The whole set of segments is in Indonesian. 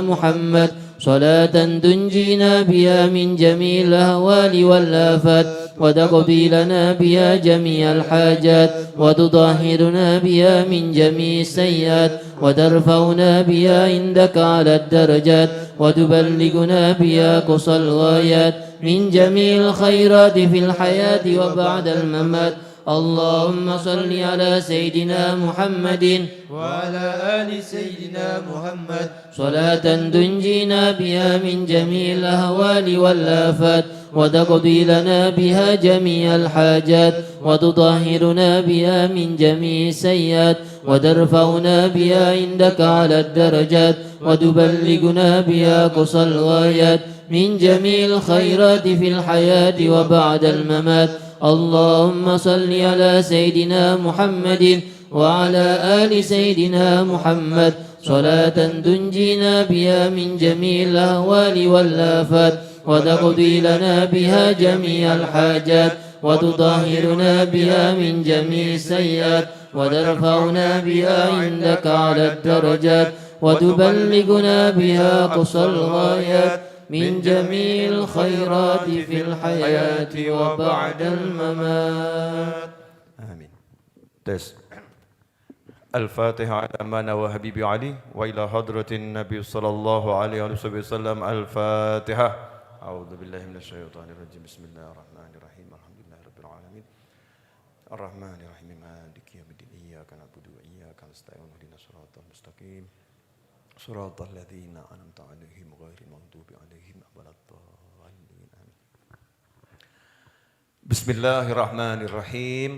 محمد صلاة تنجينا بها من جميع الأهوال والآفات وتقضي لنا بها جميع الحاجات وتطهرنا بها من جميع السيئات وترفعنا بها عندك على الدرجات وتبلغنا بها قصى الغايات من جميع الخيرات في الحياة وبعد الممات. اللهم صل على سيدنا محمد وعلى آل سيدنا محمد صلاة تنجينا بها من جميع الأهوال والآفات وتقضي لنا بها جميع الحاجات وتطهرنا بها من جميع السيئات وترفعنا بها عندك على الدرجات وتبلغنا بها قصى الغايات من جميع الخيرات في الحياة وبعد الممات. اللهم صل على سيدنا محمد وعلى آل سيدنا محمد صلاة تنجينا بها من جميع الأهوال والآفات وتقضي لنا بها جميع الحاجات وتطهرنا بها من جميع السيئات وترفعنا بها عندك على الدرجات وتبلغنا بها قصى الغايات من جميع الخيرات في الحياة وبعد الممات. آمين. الفاتحة على أمانة وحبيبي علي وإلى حضرة النبي صلى الله عليه وسلم. الفاتحة. أعوذ بالله من الشيطان الرجيم. بسم الله الرحمن الرحيم. الحمد لله رب العالمين الرحمن الرحيم مالك يوم الدين إياك نعبد وإياك نستعين اهدنا الصراط المستقيم صراط الذين أنعمت عليهم غير المغضوب عليهم ولا الضالين. آمين. بسم الله الرحمن الرحيم.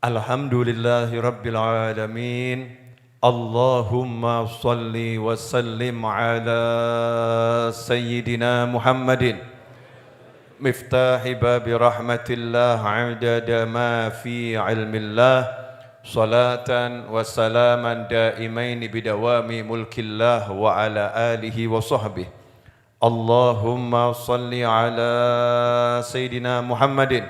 Alhamdulillahi Rabbil Alamin. Allahumma salli wa sallim ala Sayyidina Muhammadin miftahi babi rahmatillah adada ma fi ilmillah salatan wa salaman daimaini bidawami mulkillah wa ala alihi wa sahbihi. Allahumma salli ala Sayyidina Muhammadin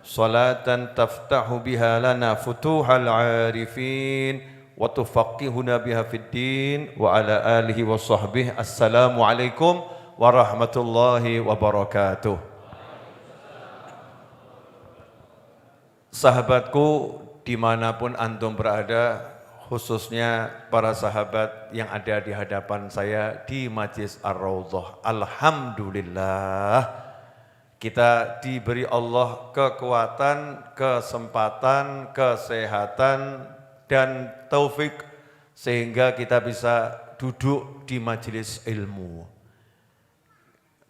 salatan taftahu biha lana futuhal arifin wa tufaqihuna biha fid din wa ala alihi wa sahbihi. Assalamualaikum warahmatullahi wabarakatuh. Sahabatku dimanapun antum berada, khususnya para sahabat yang ada di hadapan saya di Majlis Ar-Raudhah. Alhamdulillah kita diberi Allah kekuatan, kesempatan, kesehatan, dan taufik sehingga kita bisa duduk di majelis ilmu.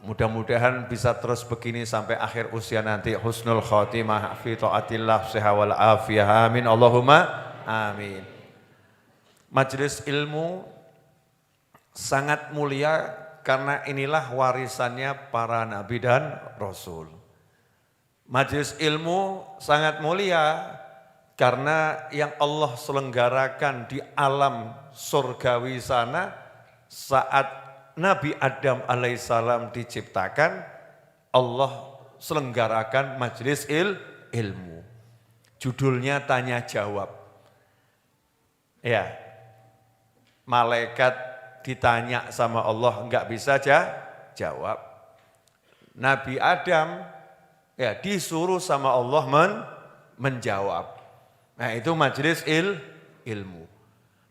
Mudah-mudahan bisa terus begini sampai akhir usia nanti. Husnul khotimah fi taatillah seha wal afiyah. Amin. Allahumma amin. Majelis ilmu sangat mulia karena inilah warisannya para nabi dan rasul. Majelis ilmu sangat mulia karena yang Allah selenggarakan di alam surgawi sana saat Nabi Adam alaihissalam diciptakan, Allah selenggarakan majelis ilmu. Judulnya tanya jawab. Ya, malaikat ditanya sama Allah enggak bisa jawab. Nabi Adam ya disuruh sama Allah menjawab. Nah, itu majelis ilmu.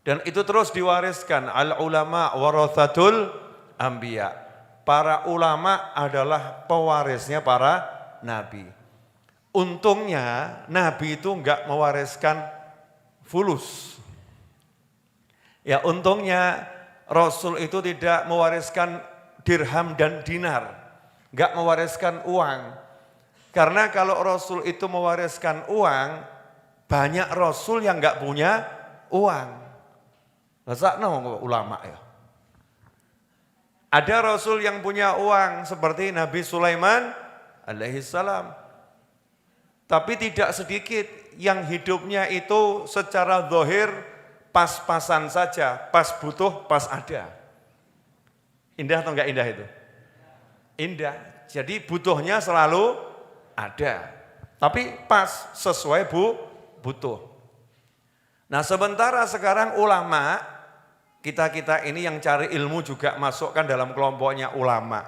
Dan itu terus diwariskan al ulama warathatul anbiya. Para ulama adalah pewarisnya para nabi. Untungnya nabi itu enggak mewariskan fulus. Ya, untungnya Rasul itu tidak mewariskan dirham dan dinar, enggak mewariskan uang. Karena kalau Rasul itu mewariskan uang, banyak Rasul yang enggak punya uang. Rasakno ulama ya. Ada Rasul yang punya uang seperti Nabi Sulaiman alaihissalam. Tapi tidak sedikit yang hidupnya itu secara zahir pas-pasan saja, pas butuh, pas ada. Indah atau enggak indah itu? Indah. Jadi butuhnya selalu ada. Tapi pas, sesuai butuh. Nah sementara sekarang ulama Kita-kita ini yang cari ilmu juga masukkan dalam kelompoknya ulama.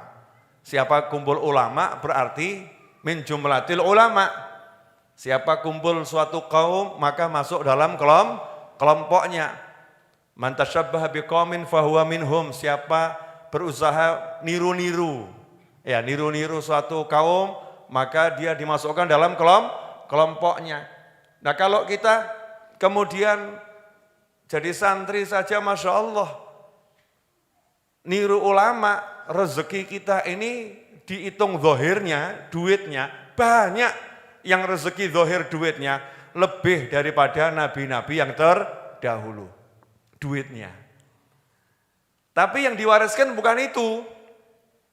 Siapa kumpul ulama berarti min jumlatil ulama. Siapa kumpul suatu kaum maka masuk dalam kelompoknya. Man tasyabbaha biqaumin fahuwa minhum. Siapa berusaha niru-niru, ya niru-niru suatu kaum maka dia dimasukkan dalam kelompoknya. Nah kalau kita kemudian jadi santri saja Masya Allah, niru ulama, rezeki kita ini dihitung zahirnya, duitnya, banyak yang rezeki zahir duitnya lebih daripada nabi-nabi yang terdahulu, duitnya. Tapi yang diwariskan bukan itu,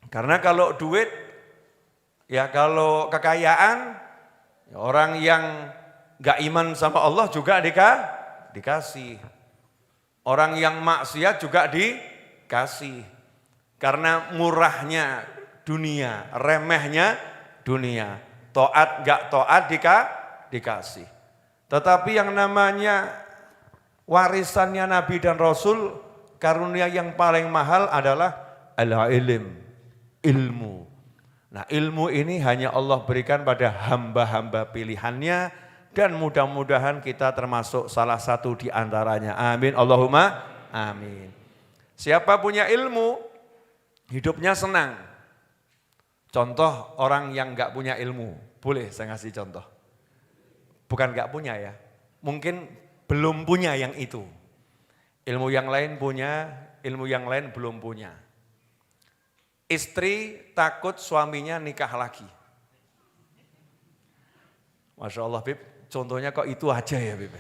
karena kalau duit, ya kalau kekayaan, ya orang yang gak iman sama Allah juga dikasih. Orang yang maksiat juga dikasih. Karena murahnya dunia, remehnya dunia. Taat gak taat dikasih. Tetapi yang namanya warisannya Nabi dan Rasul, karunia yang paling mahal adalah al-ilm, ilmu. Nah ilmu ini hanya Allah berikan pada hamba-hamba pilihannya. Dan mudah-mudahan kita termasuk salah satu di antaranya. Amin. Allahumma amin. Siapa punya ilmu, hidupnya senang. Contoh orang yang enggak punya ilmu. Boleh saya ngasih contoh. Bukan enggak punya ya. Mungkin belum punya yang itu. Ilmu yang lain punya, ilmu yang lain belum punya. Istri takut suaminya nikah lagi. Masya Allah Bib. Contohnya kok itu aja ya Bib.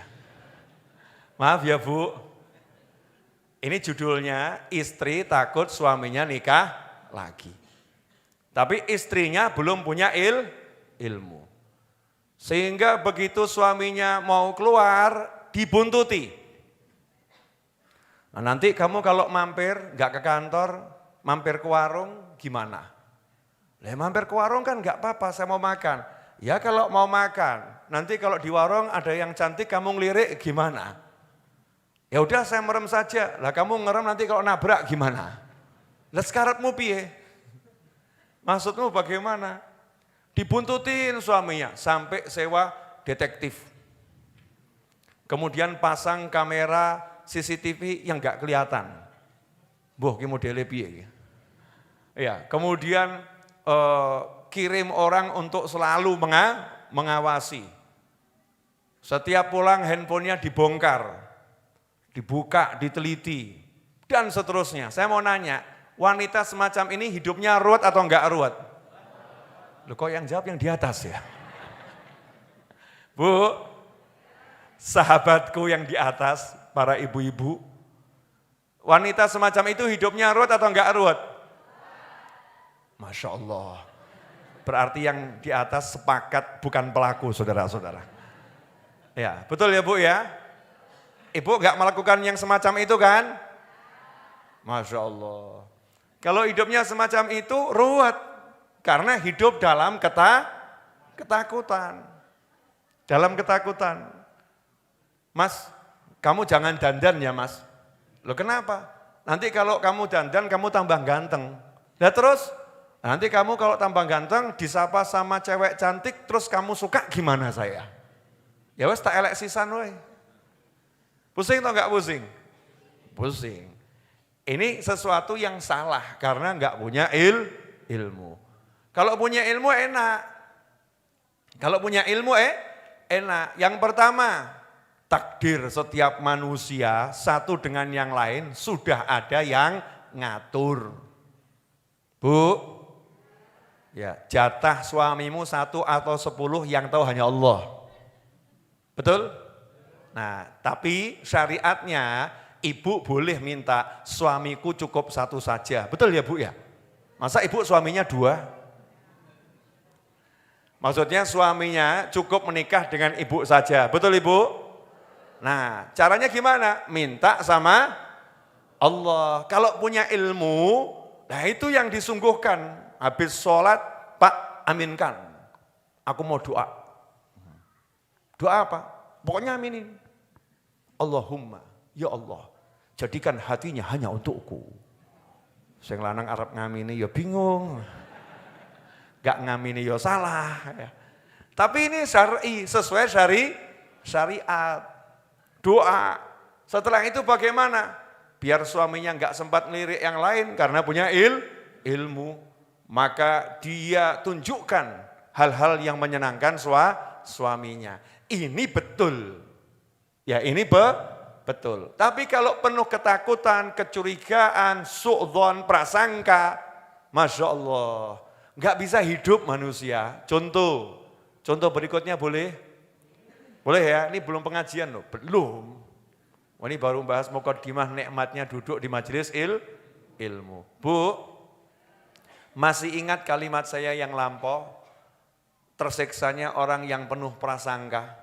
Maaf ya Bu. Ini judulnya istri takut suaminya nikah lagi. Tapi istrinya belum punya ilmu. Sehingga begitu suaminya mau keluar dibuntuti. Nah, nanti kamu kalau mampir gak ke kantor, mampir ke warung gimana? Lah mampir ke warung kan gak apa-apa saya mau makan. Ya kalau mau makan, nanti kalau di warung ada yang cantik kamu ngelirik gimana? Ya udah saya merem saja, lah kamu ngerem nanti kalau nabrak gimana? Lah sekarapmu piye? Maksudmu bagaimana? Dibuntutin suaminya sampai sewa detektif. Kemudian pasang kamera CCTV yang gak kelihatan. Boh ki modele piye? Ya, kemudian kirim orang untuk selalu mengawasi. Setiap pulang handphonenya dibongkar, dibuka, diteliti, dan seterusnya. Saya mau nanya, wanita semacam ini hidupnya ruwet atau enggak ruwet? Loh kok yang jawab yang di atas ya? Bu, sahabatku yang di atas, para ibu-ibu, wanita semacam itu hidupnya ruwet atau enggak ruwet? Masya Allah. Berarti yang di atas sepakat bukan pelaku saudara-saudara. Ya, betul ya Bu ya? Ibu gak melakukan yang semacam itu kan? Masya Allah. Kalau hidupnya semacam itu ruwet. Karena hidup dalam ketakutan. Dalam ketakutan. Mas, kamu jangan dandan ya Mas. Loh kenapa? Nanti kalau kamu dandan kamu tambah ganteng. Nah terus? Nanti kamu kalau tambah ganteng disapa sama cewek cantik terus kamu suka gimana saya? Ya wes tak elek sisan we. Pusing atau enggak pusing? Pusing. Ini sesuatu yang salah karena enggak punya ilmu. Kalau punya ilmu enak. Kalau punya ilmu enak. Yang pertama, takdir setiap manusia satu dengan yang lain sudah ada yang ngatur. Bu, ya, jatah suamimu 1 atau 10 yang tahu hanya Allah. Betul? Nah, tapi syariatnya ibu boleh minta suamiku cukup 1 saja. Betul ya Bu ya? Masa ibu suaminya 2? Maksudnya suaminya cukup menikah dengan ibu saja. Betul Ibu? Nah, caranya gimana? Minta sama Allah. Kalau punya ilmu, nah itu yang disungguhkan. Habis sholat, Pak aminkan. Aku mau doa. Doa apa? Pokoknya aminin. Allahumma, ya Allah. jadikan hatinya hanya untukku. Sing lanang arep ngamini ya bingung. Gak ngamini ya salah. Tapi ini syar'i, sesuai syariat. Doa. Setelah itu bagaimana? Biar suaminya gak sempat ngelirik yang lain karena punya ilmu. Maka dia tunjukkan hal-hal yang menyenangkan suaminya. Ini betul. Ya ini betul. Tapi kalau penuh ketakutan, kecurigaan, su'dzon, prasangka, Masya Allah, nggak bisa hidup manusia. Contoh berikutnya boleh? Boleh ya, ini belum pengajian loh, belum. Ini baru bahas mukadimah nikmatnya duduk di majelis ilmu. Bu, masih ingat kalimat saya yang lampau? Tersiksanya orang yang penuh prasangka.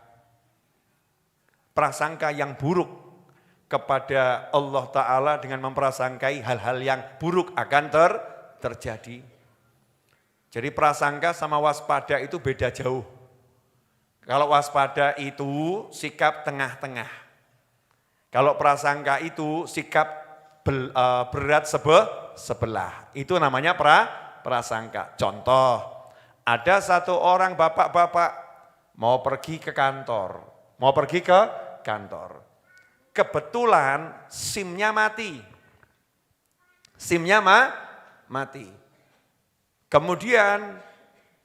Prasangka yang buruk kepada Allah Ta'ala dengan memprasangkai hal-hal yang buruk akan terjadi. Jadi prasangka sama waspada itu beda jauh. Kalau waspada itu sikap tengah-tengah. Kalau prasangka itu sikap berat sebelah. Itu namanya prasangka. Contoh, ada satu orang bapak-bapak mau pergi ke kantor. Kebetulan SIM-nya mati. Mati. Kemudian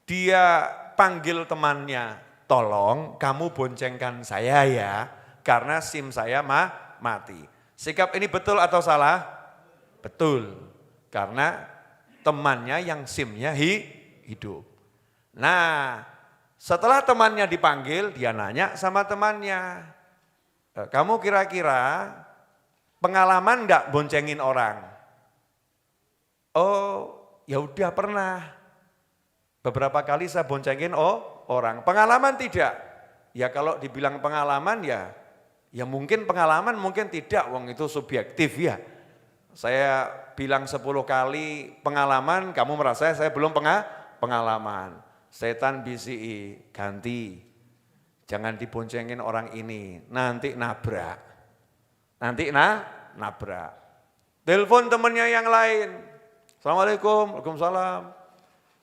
dia panggil temannya, tolong kamu boncengkan saya ya, karena SIM saya mati. Sikap ini betul atau salah? Betul, karena temannya yang SIM-nya hidup. Nah, setelah temannya dipanggil, dia nanya sama temannya, kamu kira-kira pengalaman enggak boncengin orang? Oh, ya udah pernah. Beberapa kali saya boncengin orang. Pengalaman tidak? Ya kalau dibilang pengalaman ya mungkin pengalaman, mungkin tidak. Wong itu subjektif ya. Saya bilang 10 kali pengalaman, kamu merasa saya belum pengalaman. Setan BCI, ganti. Jangan diboncengin orang ini, nanti nabrak. Nabrak. Telepon temennya yang lain. Assalamualaikum, waalaikumsalam.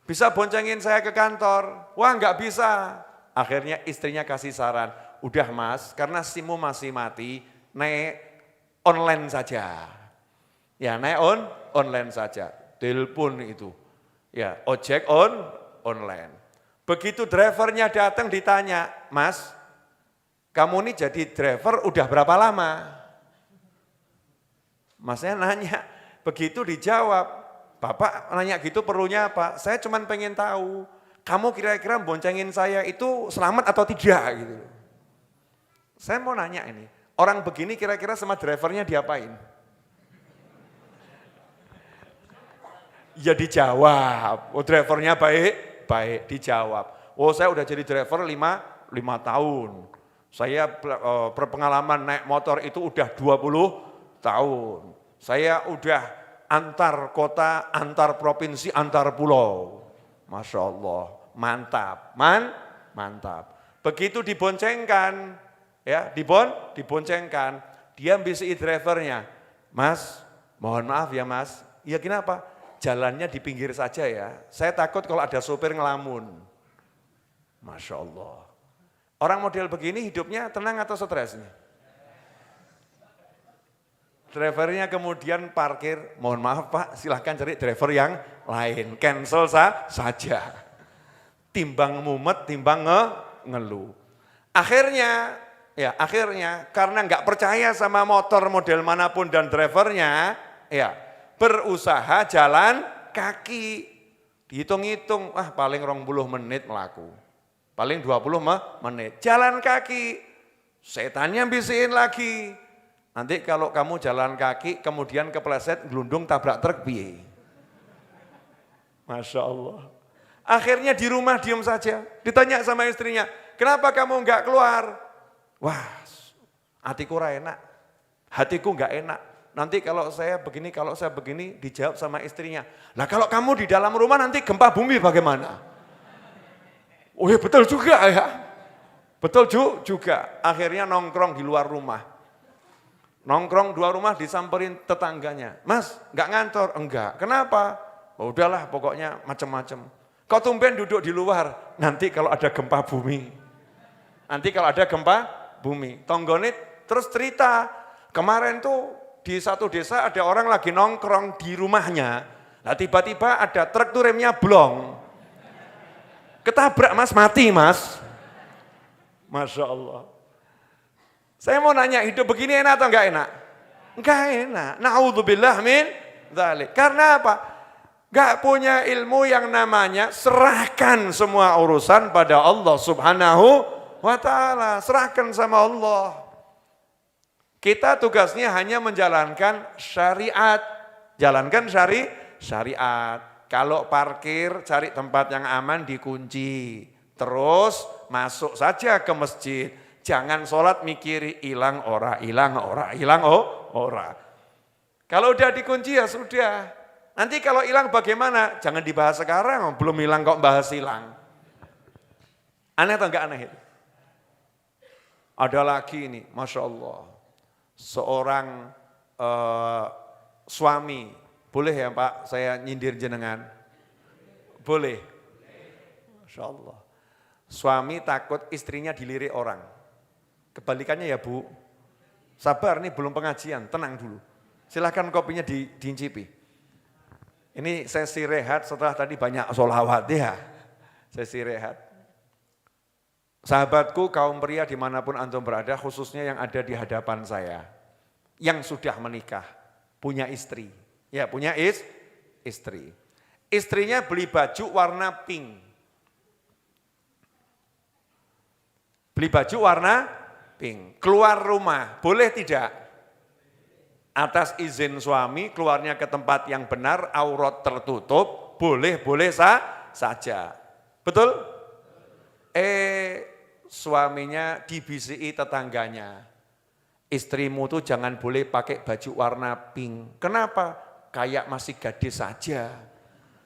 Bisa boncengin saya ke kantor? Wah enggak bisa. Akhirnya istrinya kasih saran, udah mas, karena SIM-mu masih mati, naik online saja. Ya naik online saja, telepon itu. Ya ojek online. Begitu drivernya datang ditanya, mas, kamu ini jadi driver udah berapa lama? Masnya nanya, begitu dijawab, bapak nanya gitu perlunya apa? Saya cuma pengen tahu, kamu kira-kira boncengin saya itu selamat atau tidak gitu. Saya mau nanya ini, orang begini kira-kira sama drivernya diapain? Ya dijawab, oh drivernya baik dijawab. Oh saya udah jadi driver 5 tahun. Saya berpengalaman naik motor itu udah 20 tahun. Saya udah antar kota, antar provinsi, antar pulau. Masya Allah, mantap, mantap. Begitu diboncengkan, ya diboncengkan, dia BCI drivernya, mas, mohon maaf ya mas, ya kenapa? Jalannya di pinggir saja ya, saya takut kalau ada sopir ngelamun. Masya Allah. Orang model begini hidupnya tenang atau stres nih? Drivernya kemudian parkir, mohon maaf pak, silahkan cari driver yang lain, cancel saja. Timbang mumet, timbang ngeluh. Akhirnya karena nggak percaya sama motor model manapun dan drivernya, ya berusaha jalan kaki. Dihitung-hitung, paling 20 menit melaku. Paling 20 menit. Jalan kaki, setannya bisiin lagi. Nanti kalau kamu jalan kaki, kemudian kepleset, gelundung, tabrak truk, piye? Masya Allah. Akhirnya di rumah diam saja. Ditanya sama istrinya, kenapa kamu enggak keluar? Wah, hatiku enak. Hatiku enggak enak. Nanti kalau saya begini, dijawab sama istrinya. Nah kalau kamu di dalam rumah nanti gempa bumi bagaimana? Oh ya betul juga ya. Betul juga. Akhirnya nongkrong di luar rumah. Nongkrong 2 rumah disamperin tetangganya. Mas, nggak ngantor? Enggak. Kenapa? Oh, udahlah pokoknya macam-macam. Kau tumben duduk di luar. Nanti kalau ada gempa bumi. Nanti kalau ada gempa bumi. Tonggone terus cerita. Kemarin tuh di satu desa ada orang lagi nongkrong di rumahnya. Nah tiba-tiba ada truk tuh remnya blong. Ketabrak mas, mati mas. Masya Allah. Saya mau nanya, hidup begini enak atau enggak enak? Enggak enak. Na'udzubillah min dzalik. Karena apa? Enggak punya ilmu yang namanya serahkan semua urusan pada Allah Subhanahu wa ta'ala. Serahkan sama Allah. Kita tugasnya hanya menjalankan syariat. Jalankan syariat. Kalau parkir, cari tempat yang aman, dikunci. Terus masuk saja ke masjid. Jangan sholat mikiri hilang ora. Kalau udah dikunci ya sudah. Nanti kalau hilang bagaimana? Jangan dibahas sekarang, belum hilang kok bahas hilang. Aneh atau enggak aneh itu? Ada lagi ini, Masya Allah. Seorang suami, boleh ya Pak saya nyindir jenengan? Boleh. Masya Allah. Suami takut istrinya dilirik orang. Kebalikannya ya Bu, sabar nih belum pengajian, tenang dulu. Silahkan kopinya diincipi. Ini sesi rehat setelah tadi banyak sholawat ya. Sesi rehat. Sahabatku kaum pria dimanapun antum berada, khususnya yang ada di hadapan saya. Yang sudah menikah, punya istri. Ya punya istri. Istrinya beli baju warna pink. Beli baju warna pink, keluar rumah, boleh tidak? Atas izin suami, keluarnya ke tempat yang benar, aurat tertutup, boleh saja. Betul? Suaminya dibisiki tetangganya, istrimu tuh jangan boleh pakai baju warna pink. Kenapa? Kayak masih gadis saja.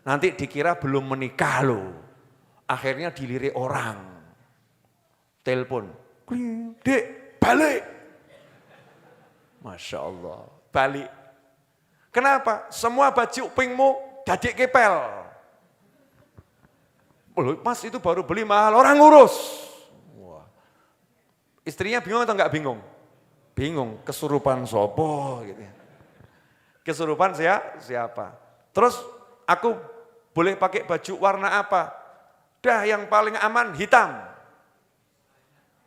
Nanti dikira belum menikah loh. Akhirnya dilirik orang. Telepon. Dek, balik. Masya Allah, balik. Kenapa? Semua baju pinkmu dadik kepel. Mas itu baru beli mahal, orang ngurus. Wah. Istrinya bingung atau enggak bingung? Bingung, kesurupan sopo gitu. Kesurupan siapa? Terus aku boleh pakai baju warna apa? Dah yang paling aman hitam.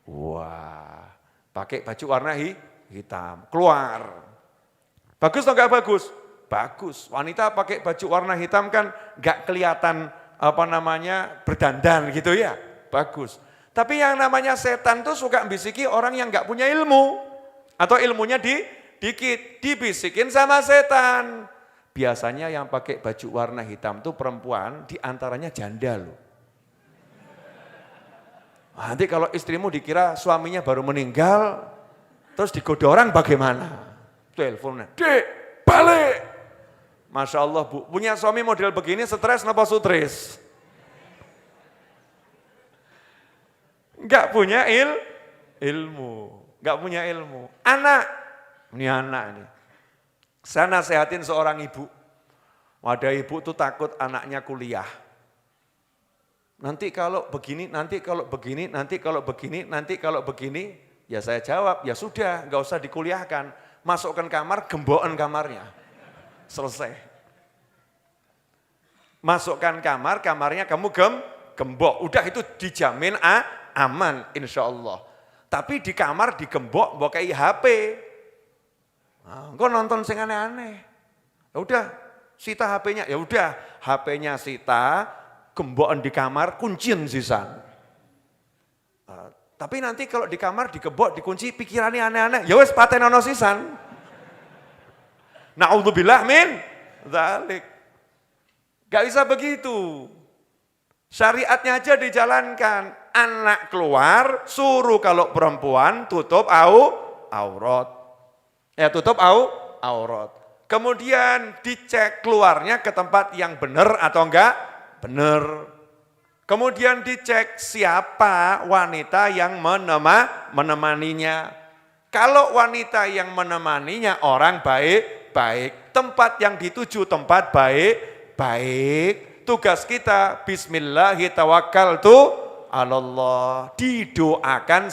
Wah, pakai baju warna hitam, keluar. Bagus atau enggak bagus? Bagus. Wanita pakai baju warna hitam kan enggak kelihatan berdandan gitu ya. Bagus. Tapi yang namanya setan tuh suka bisiki orang yang enggak punya ilmu. Atau ilmunya dikit, dibisikin sama setan. Biasanya yang pakai baju warna hitam tuh perempuan, diantaranya janda loh. Nanti kalau istrimu dikira suaminya baru meninggal, terus digoda orang bagaimana? Teleponnya, dek, balik. Masya Allah Bu, punya suami model begini stres napa sutris? Enggak punya ilmu, enggak punya ilmu. Anak, ini anak ini. Saya nasihatin seorang ibu. Ada ibu tuh takut anaknya kuliah. Nanti kalau begini, nanti kalau begini, nanti kalau begini, nanti kalau begini, ya saya jawab, ya sudah, enggak usah dikuliahkan. Masukkan kamar, gembokan kamarnya. Selesai. Masukkan kamar, kamarnya kamu gembok. Udah itu dijamin aman, insya Allah. Tapi di kamar digembok, bokai HP. Nah, engkau nonton sing aneh-aneh. Ya udah, sita HP-nya. Ya udah, HP-nya sita, gembokan di kamar, kuncian sisan. Tapi nanti kalau di kamar digembok, dikunci, pikirannya aneh-aneh. Ya wes patenono sisan. Na'udzubillah min dzalik. Gak bisa begitu. Syariatnya aja dijalankan. Anak keluar, suruh kalau perempuan tutup aurat. Ya tutup aurat. Kemudian dicek keluarnya ke tempat yang benar atau enggak benar. Kemudian dicek siapa wanita yang menemaninya. Kalau wanita yang menemaninya orang baik-baik, tempat yang dituju tempat baik-baik. Tugas kita, bismillahirrahmanirrahim, Allah, didoakan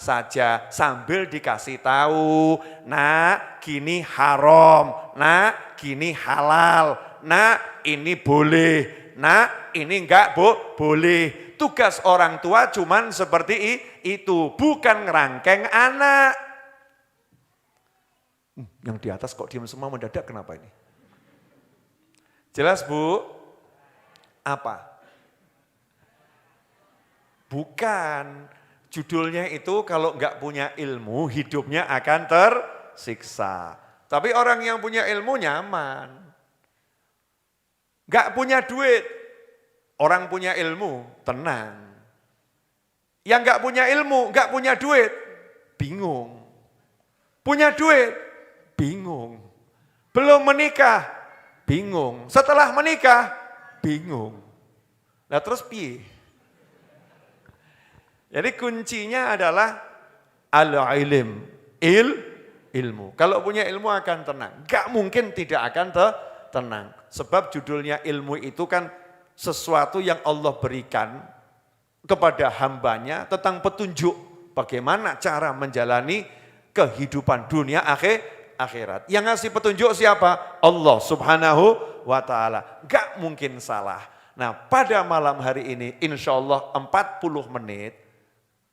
saja sambil dikasih tahu, nak gini haram, nak gini halal, nak ini boleh, nak ini enggak boleh. Tugas orang tua cuman seperti itu, bukan ngerangkeng anak. Yang di atas kok diam semua mendadak, kenapa ini? Jelas Bu? Apa? Bukan. Judulnya itu kalau enggak punya ilmu, hidupnya akan tersiksa. Tapi orang yang punya ilmu nyaman. Enggak punya duit, orang punya ilmu tenang. Yang enggak punya ilmu, enggak punya duit, bingung. Punya duit, bingung. Belum menikah, bingung. Setelah menikah, bingung. Nah terus piye? Jadi kuncinya adalah al-ilm, ilmu. Kalau punya ilmu akan tenang. Gak mungkin tidak akan tenang. Sebab judulnya ilmu itu kan sesuatu yang Allah berikan kepada hambanya tentang petunjuk bagaimana cara menjalani kehidupan dunia akhirat. Yang ngasih petunjuk siapa? Allah Subhanahu wa ta'ala. Gak mungkin salah. Nah pada malam hari ini insya Allah 40 menit,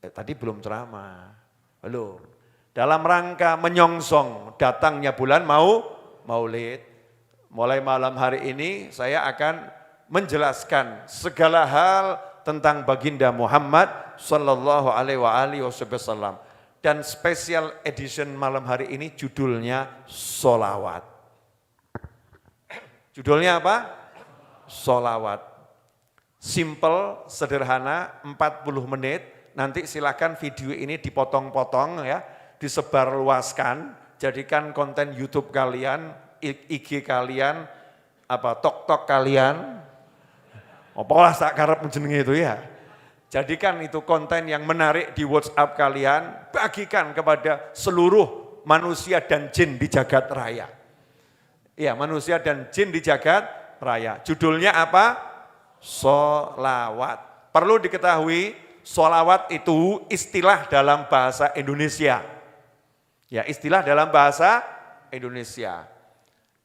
tadi belum ceramah, belum. Dalam rangka menyongsong datangnya bulan Maulid, mulai malam hari ini saya akan menjelaskan segala hal tentang baginda Muhammad sallallahu alaihi wasallam. Dan special edition malam hari ini judulnya Sholawat. Judulnya apa? Sholawat. Simple, sederhana, 40 menit. Nanti silakan video ini dipotong-potong ya, disebarluaskan, jadikan konten YouTube kalian, IG kalian, TikTok kalian. Apalah sak karep jenenge itu ya. Jadikan itu konten yang menarik di WhatsApp kalian, bagikan kepada seluruh manusia dan jin di jagat raya. Ya, manusia dan jin di jagat raya. Judulnya apa? Sholawat. Perlu diketahui, sholawat itu istilah dalam bahasa Indonesia. Ya, istilah dalam bahasa Indonesia.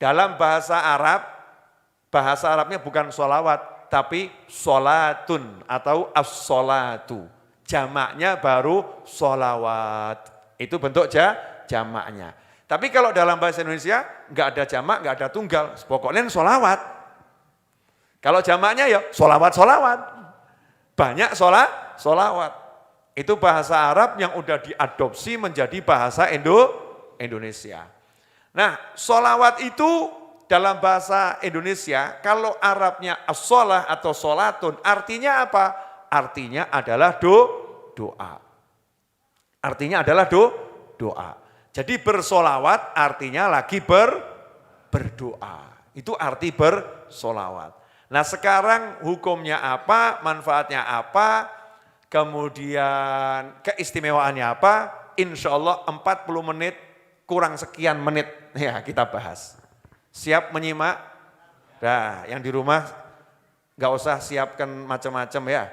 Dalam bahasa Arabnya bukan sholawat, tapi sholatun atau as-sholatu. Jamaknya baru sholawat. Itu bentuk jamaknya. Tapi kalau dalam bahasa Indonesia enggak ada jamak, enggak ada tunggal. Pokoknya sholawat. Kalau jamaknya ya sholawat. Banyak sholawat. Itu bahasa Arab yang udah diadopsi menjadi bahasa Indonesia. Nah, sholawat itu dalam bahasa Indonesia, kalau Arabnya as-sholah atau sholatun, artinya apa? Artinya adalah doa. Artinya adalah doa. Jadi bersolawat artinya lagi berdoa. Itu arti bersolawat. Nah sekarang hukumnya apa, manfaatnya apa, kemudian keistimewaannya apa, insya Allah 40 menit kurang sekian menit ya kita bahas. Siap menyimak? Nah, yang di rumah nggak usah siapkan macam-macam ya.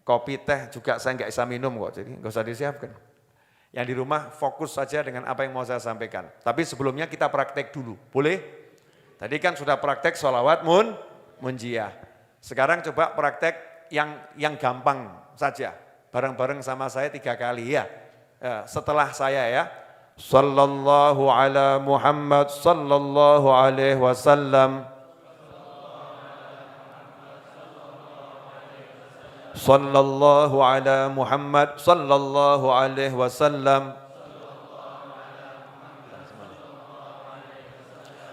Kopi, teh juga saya nggak bisa minum kok, jadi nggak usah disiapkan. Yang di rumah fokus saja dengan apa yang mau saya sampaikan. Tapi sebelumnya kita praktek dulu, boleh? Tadi kan sudah praktek sholawat munjiah. Sekarang coba praktek yang gampang saja. Bareng-bareng sama saya 3 kali ya. Setelah saya ya. Sallallahu ala Muhammad sallallahu alaihi wasallam. Sallallahu ala Muhammad sallallahu alaihi wasallam.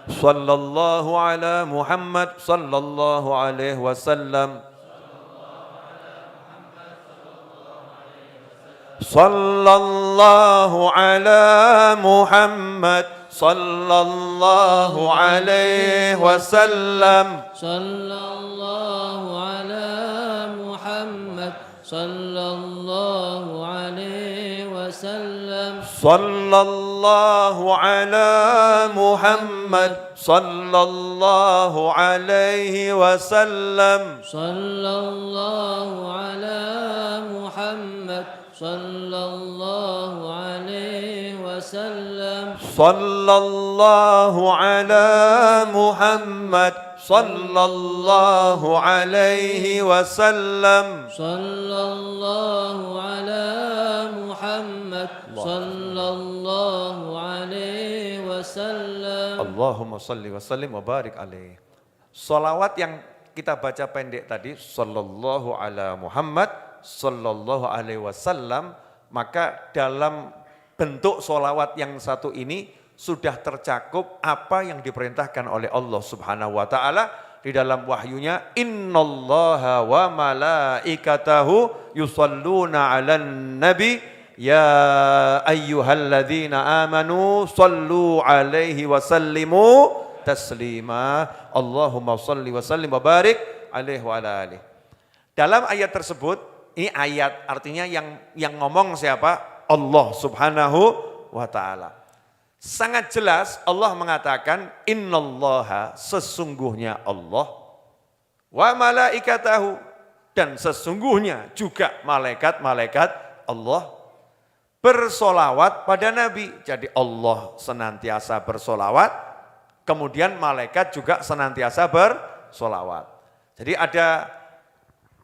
Sallallahu ala Muhammad sallallahu alaihi wasallam. Sallallahu ala Muhammad sallallahu alaihi wasallam. Sallallahu ala Muhammad sallallahu alaihi wasallam. Sallallahu ala Muhammad sallallahu alaihi wasallam. Sallallahu ala Muhammad sallallahu alaihi wasallam. Sallallahu ala Muhammad sallallahu alaihi wasallam. Sallallahu ala Muhammad sallallahu alaihi wasallam. Allahumma salli wa sallim wa barik alaihi. Salawat yang kita baca pendek tadi, sallallahu ala Muhammad sallallahu alaihi wasallam, maka dalam bentuk salawat yang satu ini sudah tercakup apa yang diperintahkan oleh Allah Subhanahu wa taala di dalam wahyunya, innallaha wa malaikatahu yusalluna 'alan nabi ya ayyuhalladzina amanu sallu 'alaihi wa sallimu taslima. Allahumma salli wa sallim wa barik alaihi wa ala alihi. Dalam ayat tersebut, ini ayat artinya yang ngomong siapa? Allah Subhanahu wa taala. Sangat jelas Allah mengatakan innallaha, sesungguhnya Allah, wa malaikatahu, dan sesungguhnya juga malaikat-malaikat Allah bersolawat pada Nabi. Jadi Allah senantiasa bersolawat, kemudian malaikat juga senantiasa bersolawat. Jadi ada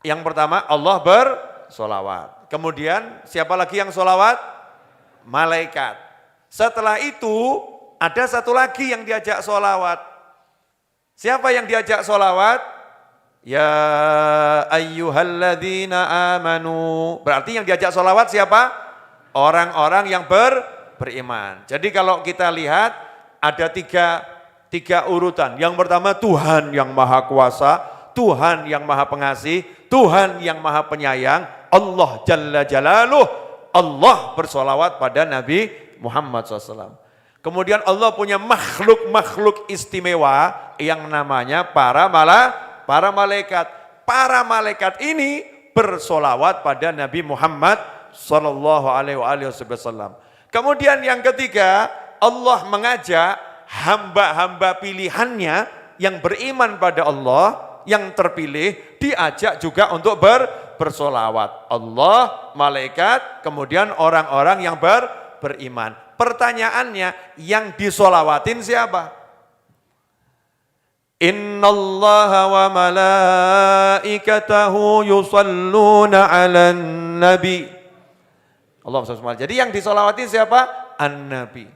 yang pertama Allah bersolawat, kemudian siapa lagi yang solawat? Malaikat. Setelah itu ada satu lagi yang diajak solawat. Siapa yang diajak solawat? Ya ayyuhalladzina amanu. Berarti yang diajak solawat siapa? Orang-orang yang beriman. Jadi kalau kita lihat ada tiga urutan. Yang pertama Tuhan yang maha kuasa, Tuhan yang maha pengasih, Tuhan yang maha penyayang, Allah Jalla Jalaluh. Allah bersolawat pada Nabi Muhammad SAW. Kemudian Allah punya makhluk-makhluk istimewa yang namanya para malaikat. Para malaikat ini bersolawat pada Nabi Muhammad SAW. Kemudian yang ketiga, Allah mengajak hamba-hamba pilihannya yang beriman pada Allah, yang terpilih, diajak juga untuk bersolawat. Allah, malaikat, kemudian orang-orang yang beriman. Pertanyaannya, yang disolawatin siapa? Innallaha wa malaikatahu yusalluna 'alan nabi. Allah SWT. Jadi yang disolawatin siapa? An-Nabi.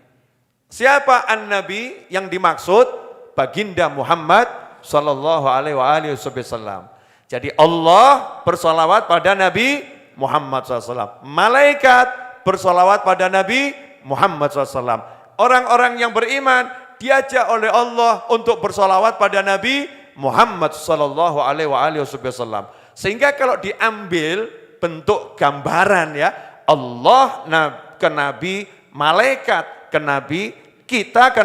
Siapa An-Nabi yang dimaksud? Baginda Muhammad sallallahu alaihi wasallam. Jadi Allah bersolawat pada Nabi Muhammad SAW. Malaikat bersolawat pada Nabi Muhammad SAW. Orang-orang yang beriman diajak oleh Allah untuk bersolawat pada Nabi Muhammad Sallallahu Alaihi Wasallam. Sehingga kalau diambil bentuk gambaran ya, Allah ke Nabi, malaikat ke Nabi, kita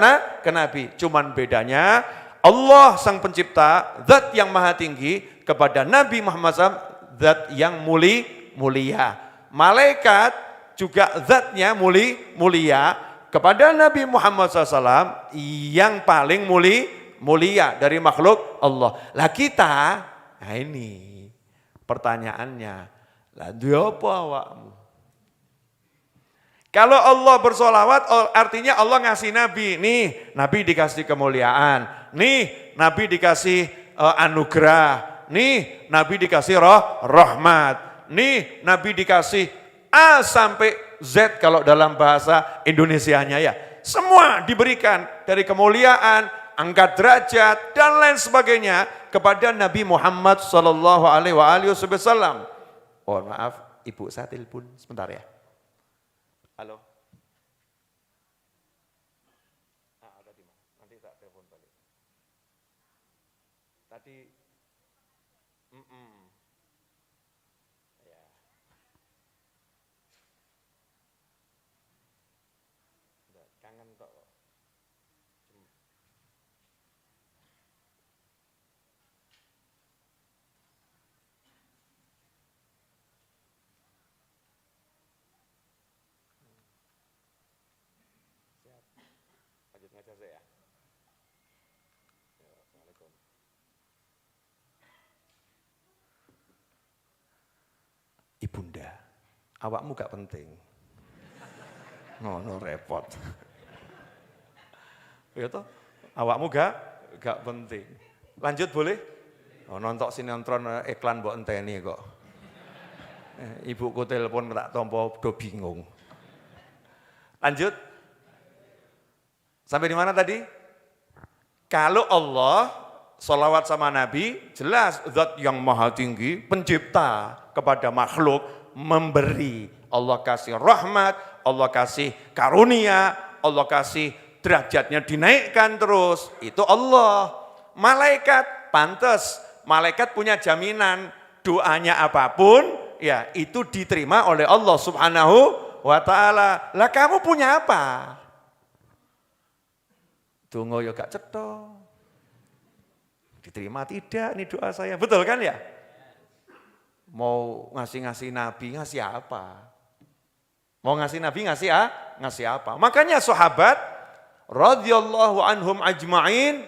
ke Nabi. Cuman bedanya Allah sang pencipta, zat yang maha tinggi, kepada Nabi Muhammad SAW, zat yang mulia. Malaikat juga zatnya mulia, kepada Nabi Muhammad SAW yang paling mulia dari makhluk Allah. Lah kita, nah ini pertanyaannya, lah dia apa awakmu? Kalau Allah bersolawat artinya Allah ngasih Nabi, nih Nabi dikasih kemuliaan, nih Nabi dikasih anugerah, nih Nabi dikasih rahmat, nih Nabi dikasih A sampai Z kalau dalam bahasa Indonesianya ya. Semua diberikan dari kemuliaan, angkat derajat dan lain sebagainya kepada Nabi Muhammad sallallahu alaihi wasallam. Mohon maaf, Ibu saya telepon sebentar ya. Halo. Ada di mana? Nanti tak telepon balik. Tadi kangen tok. Ibunda, awakmu gak penting. No repot. Ya toh, awakmu gak penting. Lanjut boleh? Oh, nonton sinetron iklan mbok enteni kok. Ibuku telepon tak tompo do bingung. Lanjut. Sampai di mana tadi? Kalau Allah sholawat sama Nabi, jelas zat yang maha tinggi, pencipta kepada makhluk, memberi. Allah kasih rahmat, Allah kasih karunia, Allah kasih derajatnya dinaikkan terus. Itu Allah. Malaikat, pantas. Malaikat punya jaminan, doanya apapun, ya itu diterima oleh Allah Subhanahu wa ta'ala. Lah kamu punya apa? Dongo ya gak cetha. Diterima tidak nih doa saya. Betul kan ya? Mau ngasih Nabi, ngasih apa? Mau ngasih Nabi, ngasih apa? Makanya sahabat radhiyallahu anhum ajma'in,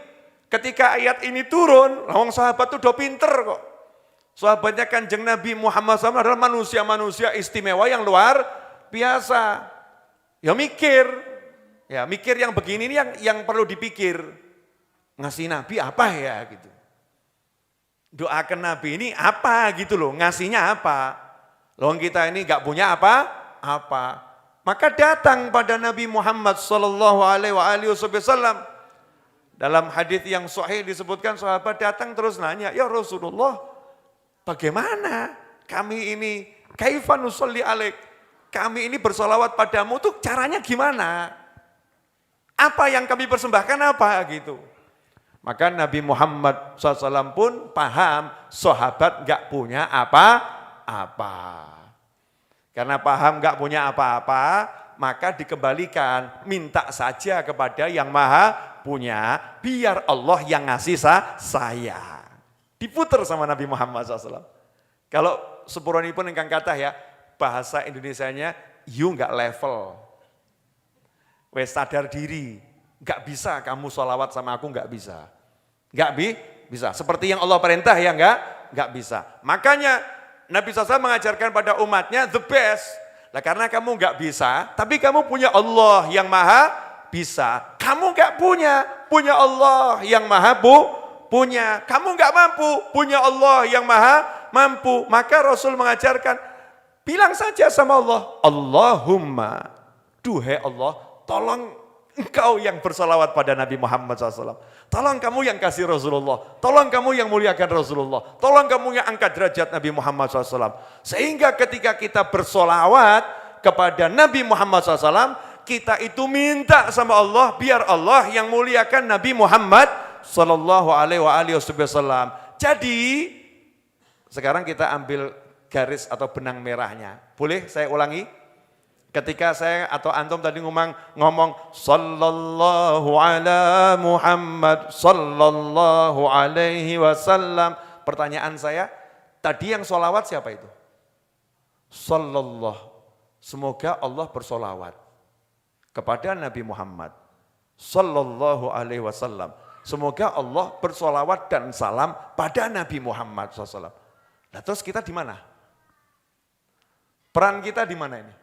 ketika ayat ini turun, lawang sahabat itu udah pinter kok. Sahabatnya Kanjeng Nabi Muhammad SAW adalah manusia-manusia istimewa yang luar biasa. Ya mikir yang begini ini yang perlu dipikir. Ngasih Nabi apa ya gitu. Doakan Nabi ini apa gitu loh, ngasihnya apa. Loh kita ini gak punya apa. Maka datang pada Nabi Muhammad SAW. Dalam hadis yang sahih disebutkan sahabat datang terus nanya, ya Rasulullah, bagaimana kami ini, kaifa nusalli alaik, kami ini bersolawat padamu tuh caranya gimana? Apa yang kami persembahkan apa gitu? Maka Nabi Muhammad SAW pun paham sahabat gak punya apa-apa. Karena paham gak punya apa-apa, maka dikembalikan, minta saja kepada yang maha punya, biar Allah yang ngasih saya. Diputer sama Nabi Muhammad SAW. Kalau sepuranipun ingkang kathah ya, bahasa Indonesianya, you gak level. Wes sadar diri, gak bisa kamu sholawat sama aku, gak bisa. Gak bisa, seperti yang Allah perintah ya gak bisa. Makanya Nabi SAW mengajarkan pada umatnya the best. Lah karena kamu gak bisa, tapi kamu punya Allah yang maha bisa. Kamu gak punya Allah yang maha punya. Kamu gak mampu, punya Allah yang maha mampu. Maka Rasul mengajarkan, bilang saja sama Allah, Allahumma, duhai Allah, tolong engkau yang bersalawat pada Nabi Muhammad SAW. Tolong kamu yang kasih Rasulullah. Tolong kamu yang muliakan Rasulullah. Tolong kamu yang angkat derajat Nabi Muhammad SAW. Sehingga ketika kita bersolawat kepada Nabi Muhammad SAW, kita itu minta sama Allah, biar Allah yang muliakan Nabi Muhammad SAW. Jadi, sekarang kita ambil garis atau benang merahnya. Boleh saya ulangi? Ketika saya atau antum tadi ngomong sallallahu ala Muhammad sallallahu alaihi wasallam. Pertanyaan saya, tadi yang sholawat siapa itu? Sallallahu. Semoga Allah bersolawat kepada Nabi Muhammad sallallahu alaihi wasallam. Semoga Allah bersolawat dan salam pada Nabi Muhammad SAW. Nah terus kita di mana? Peran kita di mana ini?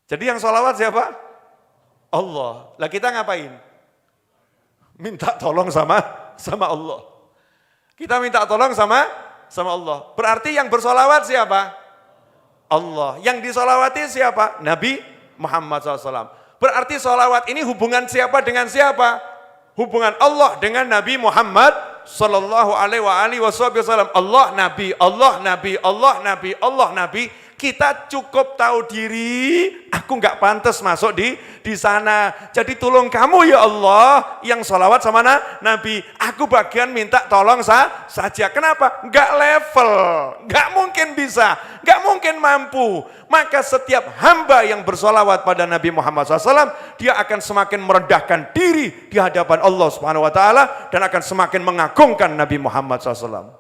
Jadi yang sholawat siapa? Allah. Lah kita ngapain? Minta tolong sama Allah. Kita minta tolong sama Allah. Berarti yang bersolawat siapa? Allah. Yang disolawati siapa? Nabi Muhammad SAW. Berarti sholawat ini hubungan siapa dengan siapa? Hubungan Allah dengan Nabi Muhammad sallallahu alaihi wasallam. Allah Nabi, Allah Nabi, Allah Nabi, Allah Nabi. Kita cukup tahu diri, aku nggak pantas masuk di sana. Jadi tolong kamu ya Allah yang sholawat sama Nabi. Aku bagian minta tolong saja. Kenapa? Nggak level, nggak mungkin bisa, nggak mungkin mampu. Maka setiap hamba yang bersolawat pada Nabi Muhammad SAW, dia akan semakin merendahkan diri di hadapan Allah Subhanahu Wa Taala dan akan semakin mengagungkan Nabi Muhammad SAW.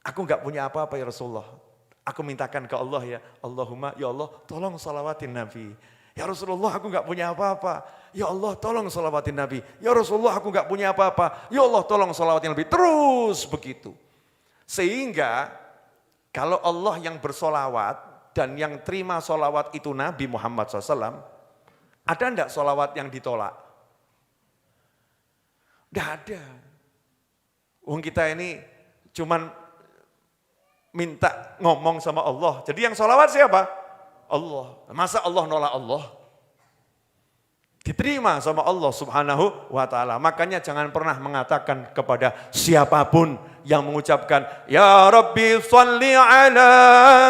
Aku nggak punya apa-apa ya Rasulullah. Aku mintakan ke Allah ya, Allahumma ya Allah tolong salawatin Nabi. Ya Rasulullah aku gak punya apa-apa. Ya Allah tolong salawatin Nabi. Ya Rasulullah aku gak punya apa-apa. Ya Allah tolong salawatin Nabi. Terus begitu. Sehingga kalau Allah yang bersolawat dan yang terima solawat itu Nabi Muhammad SAW, ada enggak solawat yang ditolak? Enggak ada. Wong kita ini cuman minta ngomong sama Allah. Jadi yang solawat siapa? Allah. Masa Allah nolak Allah? Diterima sama Allah Subhanahu wa ta'ala. Makanya jangan pernah mengatakan kepada siapapun yang mengucapkan Ya Rabbi salli ala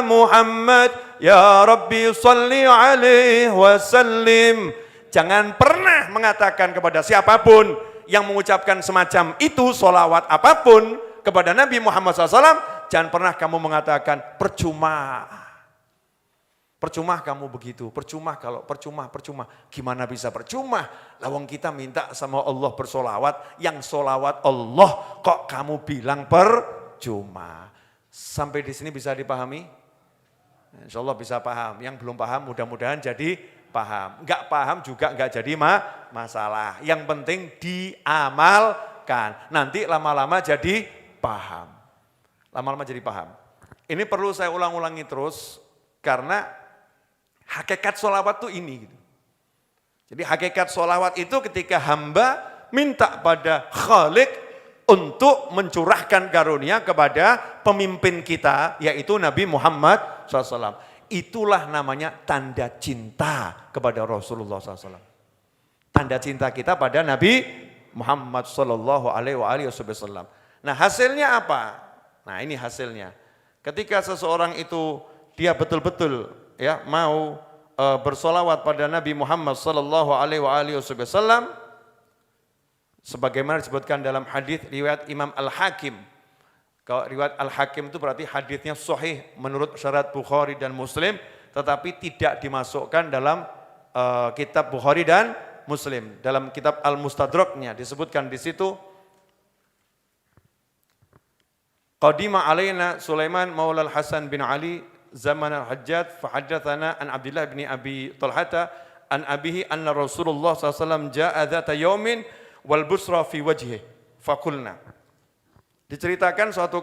Muhammad, Ya Rabbi salli alaihi wasallim. Jangan pernah mengatakan kepada siapapun yang mengucapkan semacam itu, solawat apapun kepada Nabi Muhammad SAW, jangan pernah kamu mengatakan percuma. Percuma kamu begitu, percuma. Gimana bisa percuma? Lawang kita minta sama Allah bersolawat, yang solawat Allah kok kamu bilang percuma. Sampai di sini bisa dipahami? Insya Allah bisa paham. Yang belum paham mudah-mudahan jadi paham. Enggak paham juga enggak jadi masalah. Yang penting diamalkan. Nanti lama-lama jadi paham. Lama-lama jadi paham. Ini perlu saya ulang-ulangi terus karena hakikat sholawat itu ini. Jadi hakikat sholawat itu ketika hamba minta pada Khalik untuk mencurahkan karunia kepada pemimpin kita, yaitu Nabi Muhammad SAW. Itulah namanya tanda cinta kepada Rasulullah SAW. Tanda cinta kita pada Nabi Muhammad SAW. Nah hasilnya apa? Nah ini hasilnya. Ketika seseorang itu dia betul-betul ya mau bersolawat pada Nabi Muhammad SAW, sebagaimana disebutkan dalam hadis riwayat Imam Al-Hakim. Kalau riwayat Al-Hakim itu berarti hadisnya sahih menurut syarat Bukhari dan Muslim, tetapi tidak dimasukkan dalam kitab Bukhari dan Muslim. Dalam kitab Al-Mustadraknya disebutkan di situ, Qadima alaina Sulaiman maula Al-Hasan bin Ali zaman al-Hajjaj fahaddatsana an Abdullah bin Abi Talhata an abihi anna Rasulullah SAW jaa'a dzata yaumin wal busra fi wajhihi faqulna. Diceritakan suatu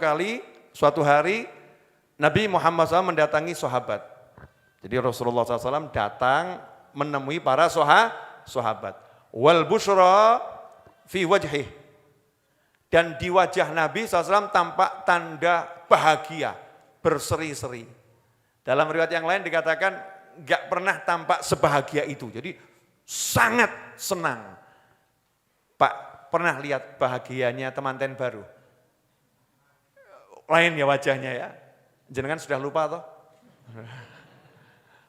hari Nabi Muhammad SAW mendatangi sahabat. Jadi Rasulullah SAW datang menemui para sahabat. Wal busra fi wajhihi, dan di wajah Nabi SAW tampak tanda bahagia, berseri-seri. Dalam riwayat yang lain dikatakan enggak pernah tampak sebahagia itu. Jadi sangat senang. Pak, pernah lihat bahagianya temanten baru? Lain ya wajahnya ya. Jenengan sudah lupa toh?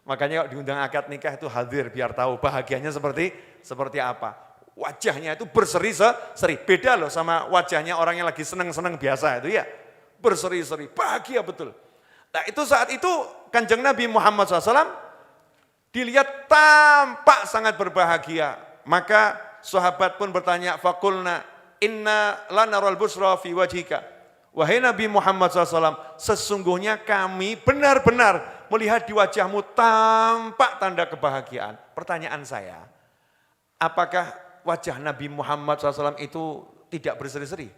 Makanya kalau diundang akad nikah itu hadir biar tahu bahagianya seperti apa. Wajahnya itu berseri-seri. Beda loh sama wajahnya orang yang lagi senang-senang biasa itu ya. Berseri-seri, bahagia betul. Nah itu saat itu Kanjeng Nabi Muhammad SAW dilihat tampak sangat berbahagia. Maka sahabat pun bertanya, faqulna inna lanaral busra fi wajhika. Wahai Nabi Muhammad SAW, sesungguhnya kami benar-benar melihat di wajahmu tampak tanda kebahagiaan. Pertanyaan saya, apakah wajah Nabi Muhammad SAW itu tidak berseri-seri?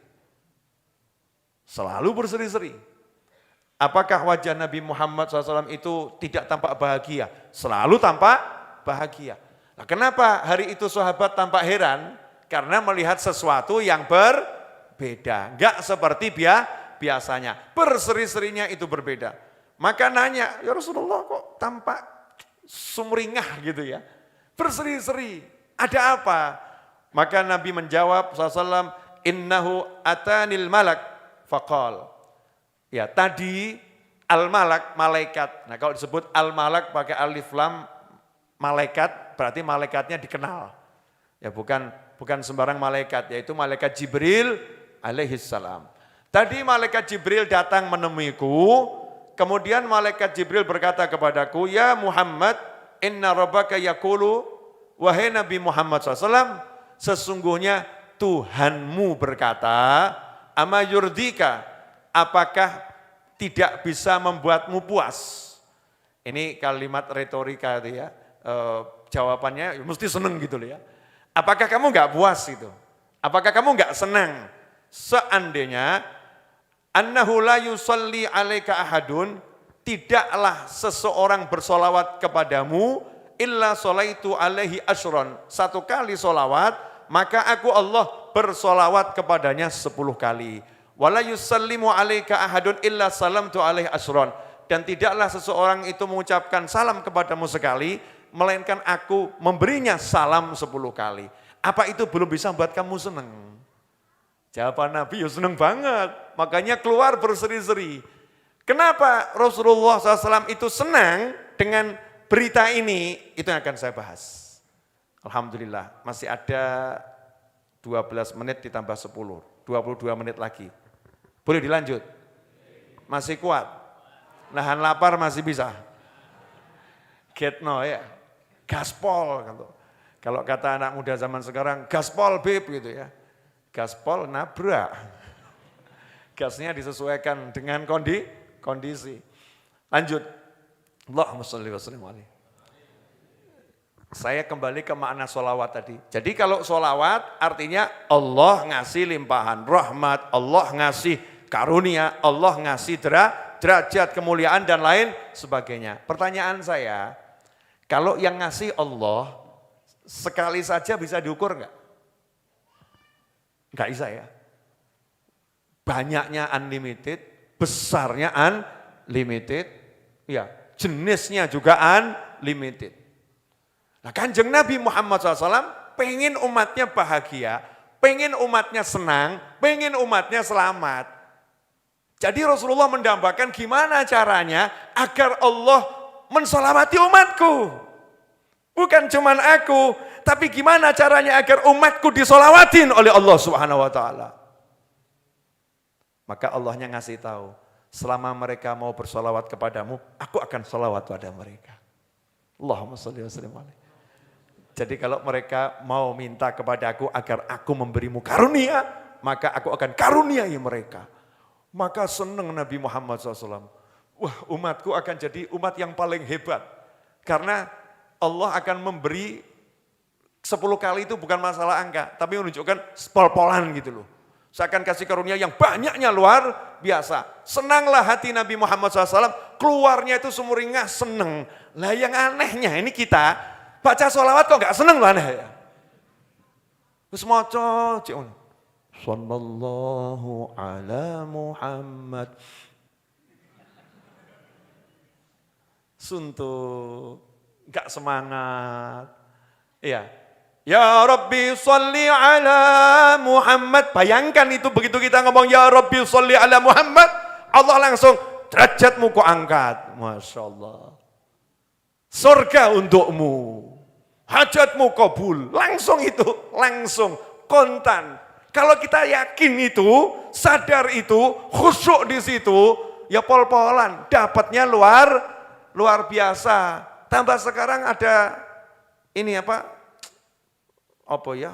Selalu berseri-seri. Apakah wajah Nabi Muhammad SAW itu tidak tampak bahagia? Selalu tampak bahagia. Nah, kenapa hari itu sahabat tampak heran? Karena melihat sesuatu yang berbeda. Enggak seperti biasanya. Berseri-serinya itu berbeda. Maka nanya, ya Rasulullah kok tampak sumringah gitu ya. Berseri-seri, ada apa? Maka Nabi menjawab SAW, innahu atanil malak faqal. Ya tadi al-malak, malaikat. Nah kalau disebut al-malak pakai alif lam malaikat, berarti malaikatnya dikenal. Ya bukan sembarang malaikat, yaitu malaikat Jibril alaihissalam. Tadi malaikat Jibril datang menemuiku, kemudian malaikat Jibril berkata kepadaku, ya Muhammad, inna rabbaka yaqulu, wahai Nabi Muhammad SAW, sesungguhnya Tuhanmu berkata, ama yurdika, apakah tidak bisa membuatmu puas? Ini kalimat retorika itu ya, jawabannya mesti seneng gitu loh ya. Apakah kamu nggak puas itu? Apakah kamu nggak senang? Seandainya annahu la yusalli alaika ahadun, tidaklah seseorang bersolawat kepadamu illa solaitu alaihi asyron. 1 kali solawat, maka aku Allah bersolawat kepadanya 10 kali. Wala yusallimu alaika ahadun illa salamtu alaihi asyron. Dan tidaklah seseorang itu mengucapkan salam kepadamu sekali, melainkan aku memberinya salam 10 kali. Apa itu belum bisa buat kamu senang? Jawaban Nabi ya senang banget, makanya keluar berseri-seri. Kenapa Rasulullah SAW itu senang dengan berita ini? Itu yang akan saya bahas. Alhamdulillah, masih ada 12 menit ditambah 10, 22 menit lagi. Boleh dilanjut? Masih kuat? Nahan lapar masih bisa? Get no ya, gaspol. Kalau kata anak muda zaman sekarang, gaspol beb gitu ya. Gaspol nabrak. Gasnya disesuaikan dengan kondisi. Lanjut. Allahumma sholli wa sallim alaihi. Saya kembali ke makna sholawat tadi. Jadi kalau sholawat artinya Allah ngasih limpahan rahmat, Allah ngasih karunia, Allah ngasih derajat kemuliaan dan lain sebagainya. Pertanyaan saya, kalau yang ngasih Allah sekali saja bisa diukur enggak? Enggak bisa ya. Banyaknya unlimited, besarnya unlimited, ya jenisnya juga unlimited. Nah Kanjeng Nabi Muhammad SAW pengen umatnya bahagia, pengen umatnya senang, pengen umatnya selamat. Jadi Rasulullah mendambakan gimana caranya agar Allah menselamati umatku. Bukan cuman aku, tapi gimana caranya agar umatku disolawatin oleh Allah Subhanahu wa taala. Maka Allahnya ngasih tahu, selama mereka mau bersolawat kepadamu, aku akan solawat pada mereka. Allahumma sholli wa sallim alaihi. Jadi kalau mereka mau minta kepadaku agar aku memberimu karunia, maka aku akan karuniai mereka. Maka senang Nabi Muhammad SAW. Wah, umatku akan jadi umat yang paling hebat. Karena Allah akan memberi 10 kali itu bukan masalah angka, tapi menunjukkan pol-polan gitu loh. Saya akan kasih karunia yang banyaknya luar biasa. Senanglah hati Nabi Muhammad SAW, keluarnya itu sumringah seneng. Lah yang anehnya ini kita baca sholawat kok gak seneng loh aneh ya. Terus moco, sallallahu ala Muhammad. Suntuk, gak semangat. Iya. Ya Rabbi sholli ala Muhammad. Bayangkan itu begitu kita ngomong ya Rabbi sholli ala Muhammad, Allah langsung derajatmu kok angkat. Masya Allah. Surga untukmu. Hajatmu kabul. Langsung itu, langsung kontan. Kalau kita yakin itu, sadar itu, khusyuk di situ, ya pol-polan, dapatnya luar biasa. Tambah sekarang ada ini apa ya?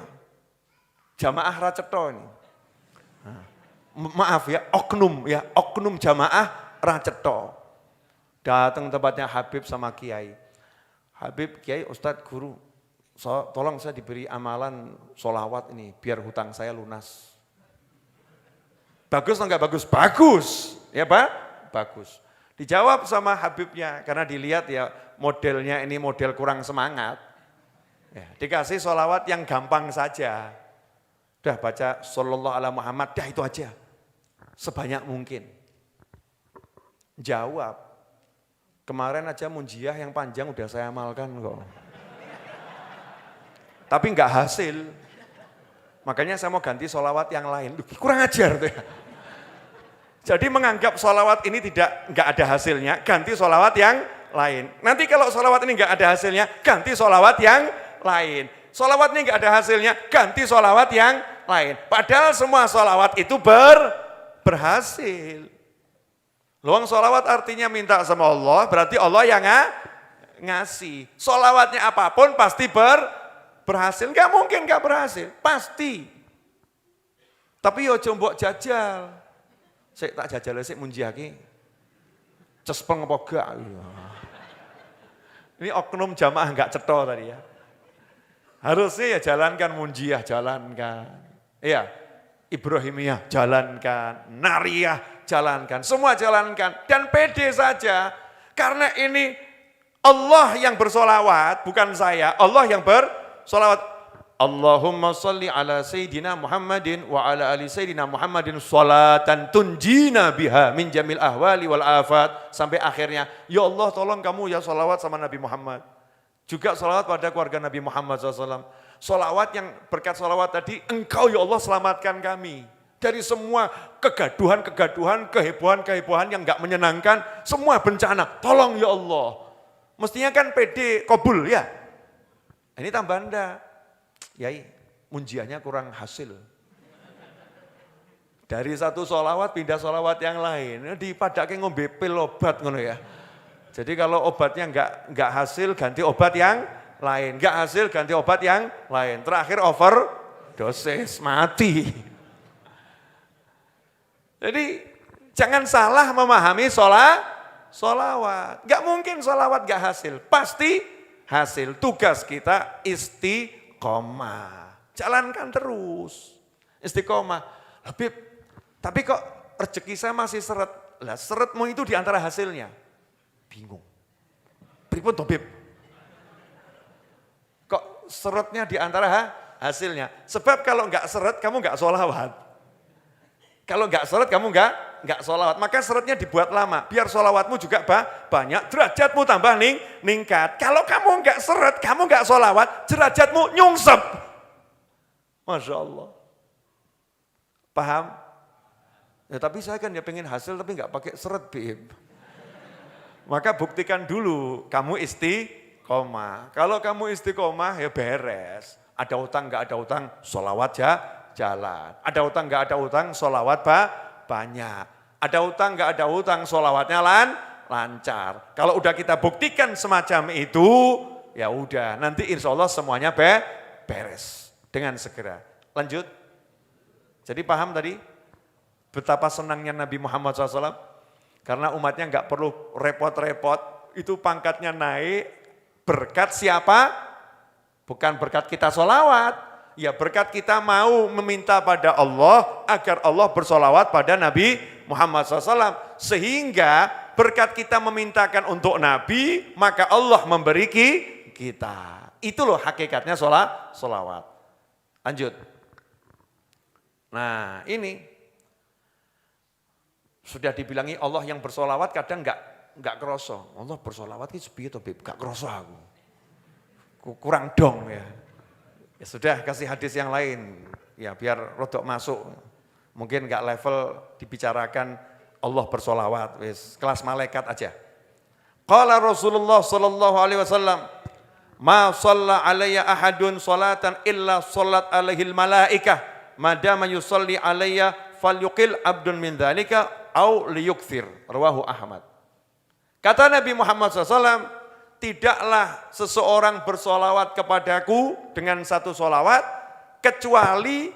Jamaah Racetho ini. Maaf ya, oknum jamaah Racetho. Datang tempatnya Habib sama Kiai. Habib, Kiai, Ustadz, Guru, tolong saya diberi amalan sholawat ini, biar hutang saya lunas. Bagus atau enggak bagus? Bagus, ya Pak? Bagus. Dijawab sama Habibnya, karena dilihat ya modelnya ini model kurang semangat. Ya, dikasih sholawat yang gampang saja. Udah baca sallallahu ala Muhammad, dah itu aja. Sebanyak mungkin. Jawab. Kemarin aja munjiah yang panjang udah saya amalkan kok. Tapi enggak hasil. Makanya saya mau ganti sholawat yang lain. Duh, kurang ajar tuh ya. Jadi menganggap sholawat ini enggak ada hasilnya, ganti sholawat yang lain. Nanti kalau sholawat ini enggak ada hasilnya, ganti sholawat yang lain. Sholawat ini enggak ada hasilnya, ganti sholawat yang lain. Padahal semua sholawat itu berhasil. Luang sholawat artinya minta sama Allah, berarti Allah yang ngasih. Sholawatnya apapun pasti berhasil, enggak mungkin enggak berhasil, pasti. Tapi yo coba jajal. Saya tak jajal sik munjiake. Cespeng apa gak? Ini oknum jamaah enggak cetha tadi ya. Harusnya ya jalankan munjiah, jalankan. Iya, Ibrahimiyah, jalankan. Nariyah, jalankan. Semua jalankan. Dan pede saja. Karena ini Allah yang bersolawat, bukan saya. Allah yang bersolawat. Allahumma salli ala Sayyidina Muhammadin wa ala ali Sayyidina Muhammadin salatan tunjina biha min jamil ahwali wal afat. Sampai akhirnya, ya Allah tolong kamu ya salawat sama Nabi Muhammad. Juga salawat pada keluarga Nabi Muhammad SAW. Salawat yang berkat salawat tadi, engkau ya Allah selamatkan kami. Dari semua kegaduhan-kegaduhan, kehebohan-kehebohan yang enggak menyenangkan, semua bencana, tolong ya Allah. Mestinya kan PD kabul ya. Ini tambah Anda. Yai, munjiahnya kurang hasil. Dari satu sholawat pindah sholawat yang lain. Dipadake ngombe pil obat ngono ya. Jadi kalau obatnya enggak hasil ganti obat yang lain. Enggak hasil ganti obat yang lain. Terakhir overdosis, mati. Jadi jangan salah memahami sholawat. Enggak mungkin sholawat enggak hasil. Pasti hasil. Tugas kita istiqomah. Jalankan terus. Istiqomah. Habib, tapi kok rezeki saya masih seret. Lah seretmu itu di antara hasilnya. Bingung. Pripun to, Bib? Kok seretnya di antara hasilnya? Sebab kalau enggak seret kamu enggak sholawat. Kalau enggak seret kamu enggak sholawat. Maka seretnya dibuat lama. Biar sholawatmu juga banyak. Derajatmu tambah ningkat. Kalau kamu enggak seret, kamu enggak sholawat, derajatmu nyungsep. Masya Allah. Paham? Ya, tapi saya kan ya pengen hasil tapi enggak pakai seret, Bib. Maka buktikan dulu kamu istiqomah. Kalau kamu istiqomah ya beres. Ada utang enggak ada utang, sholawat jalan. Ada utang enggak ada utang, sholawat banyak. Ada utang enggak ada utang, sholawatnya lancar. Kalau udah kita buktikan semacam itu, ya udah nanti insya Allah semuanya beres dengan segera. Lanjut. Jadi paham tadi betapa senangnya Nabi Muhammad SAW? Karena umatnya enggak perlu repot-repot, itu pangkatnya naik berkat siapa? Bukan berkat kita sholawat. Ya berkat kita mau meminta pada Allah agar Allah bersolawat pada Nabi Muhammad SAW. Sehingga berkat kita memintakan untuk Nabi, maka Allah memberi kita. Itu loh hakikatnya sholawat. Lanjut. Nah ini. Sudah dibilangi Allah yang bersolawat kadang enggak kerasa. Allah bersolawat itu sepiye to, Bib? Enggak kerasa aku. Kurang dong ya. Ya sudah kasih hadis yang lain. Ya biar rodok masuk. Mungkin enggak level dibicarakan Allah bersolawat. Wis kelas malaikat aja. Qala Rasulullah sallallahu alaihi wasallam, "Ma shalla alayya ahadun salatan illa shallat alaihil malaikah, madama yusalli alayya falyuqil abdun min dzalika au liyukthir." Rawahu Ahmad. Kata Nabi Muhammad SAW, tidaklah seseorang bersolawat kepadaku dengan satu solawat, kecuali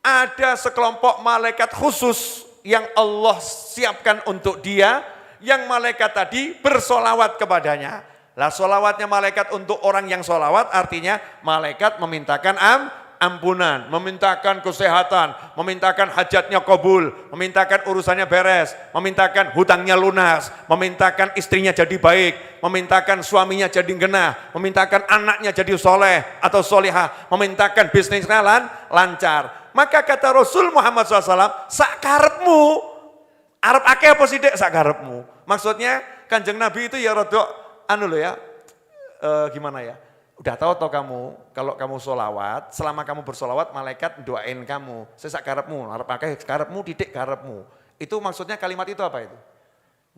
ada sekelompok malaikat khusus yang Allah siapkan untuk dia, yang malaikat tadi bersolawat kepadanya. Lah solawatnya malaikat untuk orang yang solawat artinya malaikat memintakan ampunan, memintakan kesehatan, memintakan hajatnya kabul, memintakan urusannya beres, memintakan hutangnya lunas, memintakan istrinya jadi baik, memintakan suaminya jadi genah, memintakan anaknya jadi soleh atau solihah, memintakan bisnisnya lancar. Maka kata Rasul Muhammad SAW, sakarepmu, arep akeh apa sithik sakarepmu. Maksudnya Kanjeng Nabi itu ya rodok gimana ya? Udah tahu toh kamu, kalau kamu sholawat, selama kamu bersolawat, malaikat doain kamu. Sesak karepmu, harap pakai karepmu, titik karepmu. Itu maksudnya kalimat itu apa itu?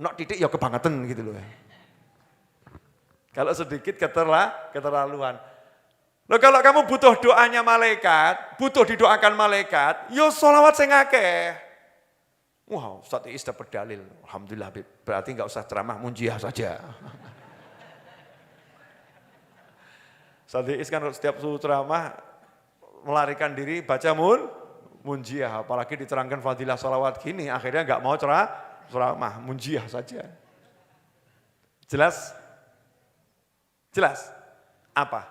Nok titik ya kebangetan gitu loh. Kalau sedikit keterlaluan. Loh kalau kamu butuh doanya malaikat, butuh didoakan malaikat, yo sholawat sing akeh. Wow, Ustaz Iis dapat dalil. Alhamdulillah, berarti enggak usah ceramah, munjiah saja. Ustaz Iis kan setiap suruh ceramah melarikan diri baca munjiah, apalagi diterangkan fadilah sholawat gini, akhirnya enggak mau ceramah, munjiah saja. Jelas? Jelas? Apa?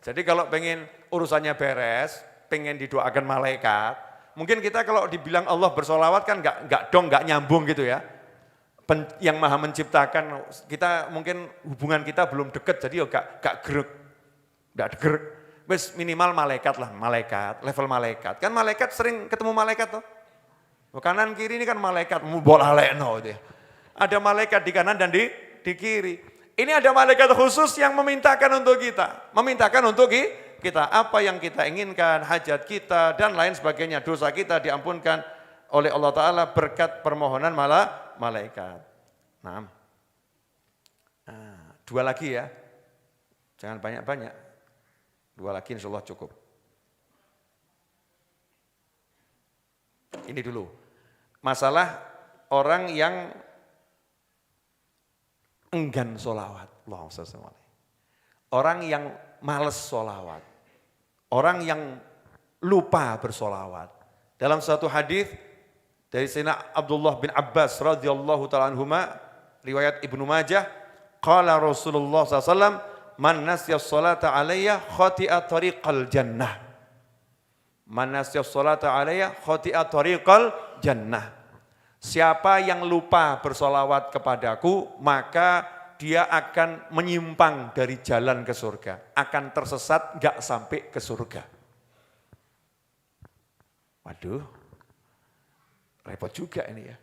Jadi kalau pengen urusannya beres, pengen didoakan malaikat, mungkin kita kalau dibilang Allah bersolawat kan nggak nyambung gitu ya. Yang maha menciptakan, kita mungkin hubungan kita belum deket, jadi gak gerek. Wes minimal malaikat lah, level malaikat. Kan malaikat sering ketemu malaikat tuh. Kanan kiri ini kan malaikat, bola leno itu ya. Ada malaikat di kanan dan di kiri. Ini ada malaikat khusus yang memintakan untuk kita. Memintakan untuk kita, apa yang kita inginkan, hajat kita, dan lain sebagainya. Dosa kita diampunkan oleh Allah Ta'ala berkat permohonan malaikat. Nah, 2 lagi ya. Jangan banyak-banyak. 2 lagi insya Allah cukup. Ini dulu. Masalah orang yang enggan sholawat. Orang yang males sholawat. Orang yang lupa bersolawat. Dalam satu hadis dari Sayyidina Abdullah bin Abbas radhiyallahu ta'ala anhuma, riwayat Ibnu Majah, qala Rasulullah SAW, man nasiya sholata alayya khati'a tariqal jannah. Man nasiya sholata alayya khati'a tariqal jannah. Siapa yang lupa bersolawat kepadaku, maka dia akan menyimpang dari jalan ke surga. Akan tersesat, gak sampai ke surga. Waduh, repot juga ini ya.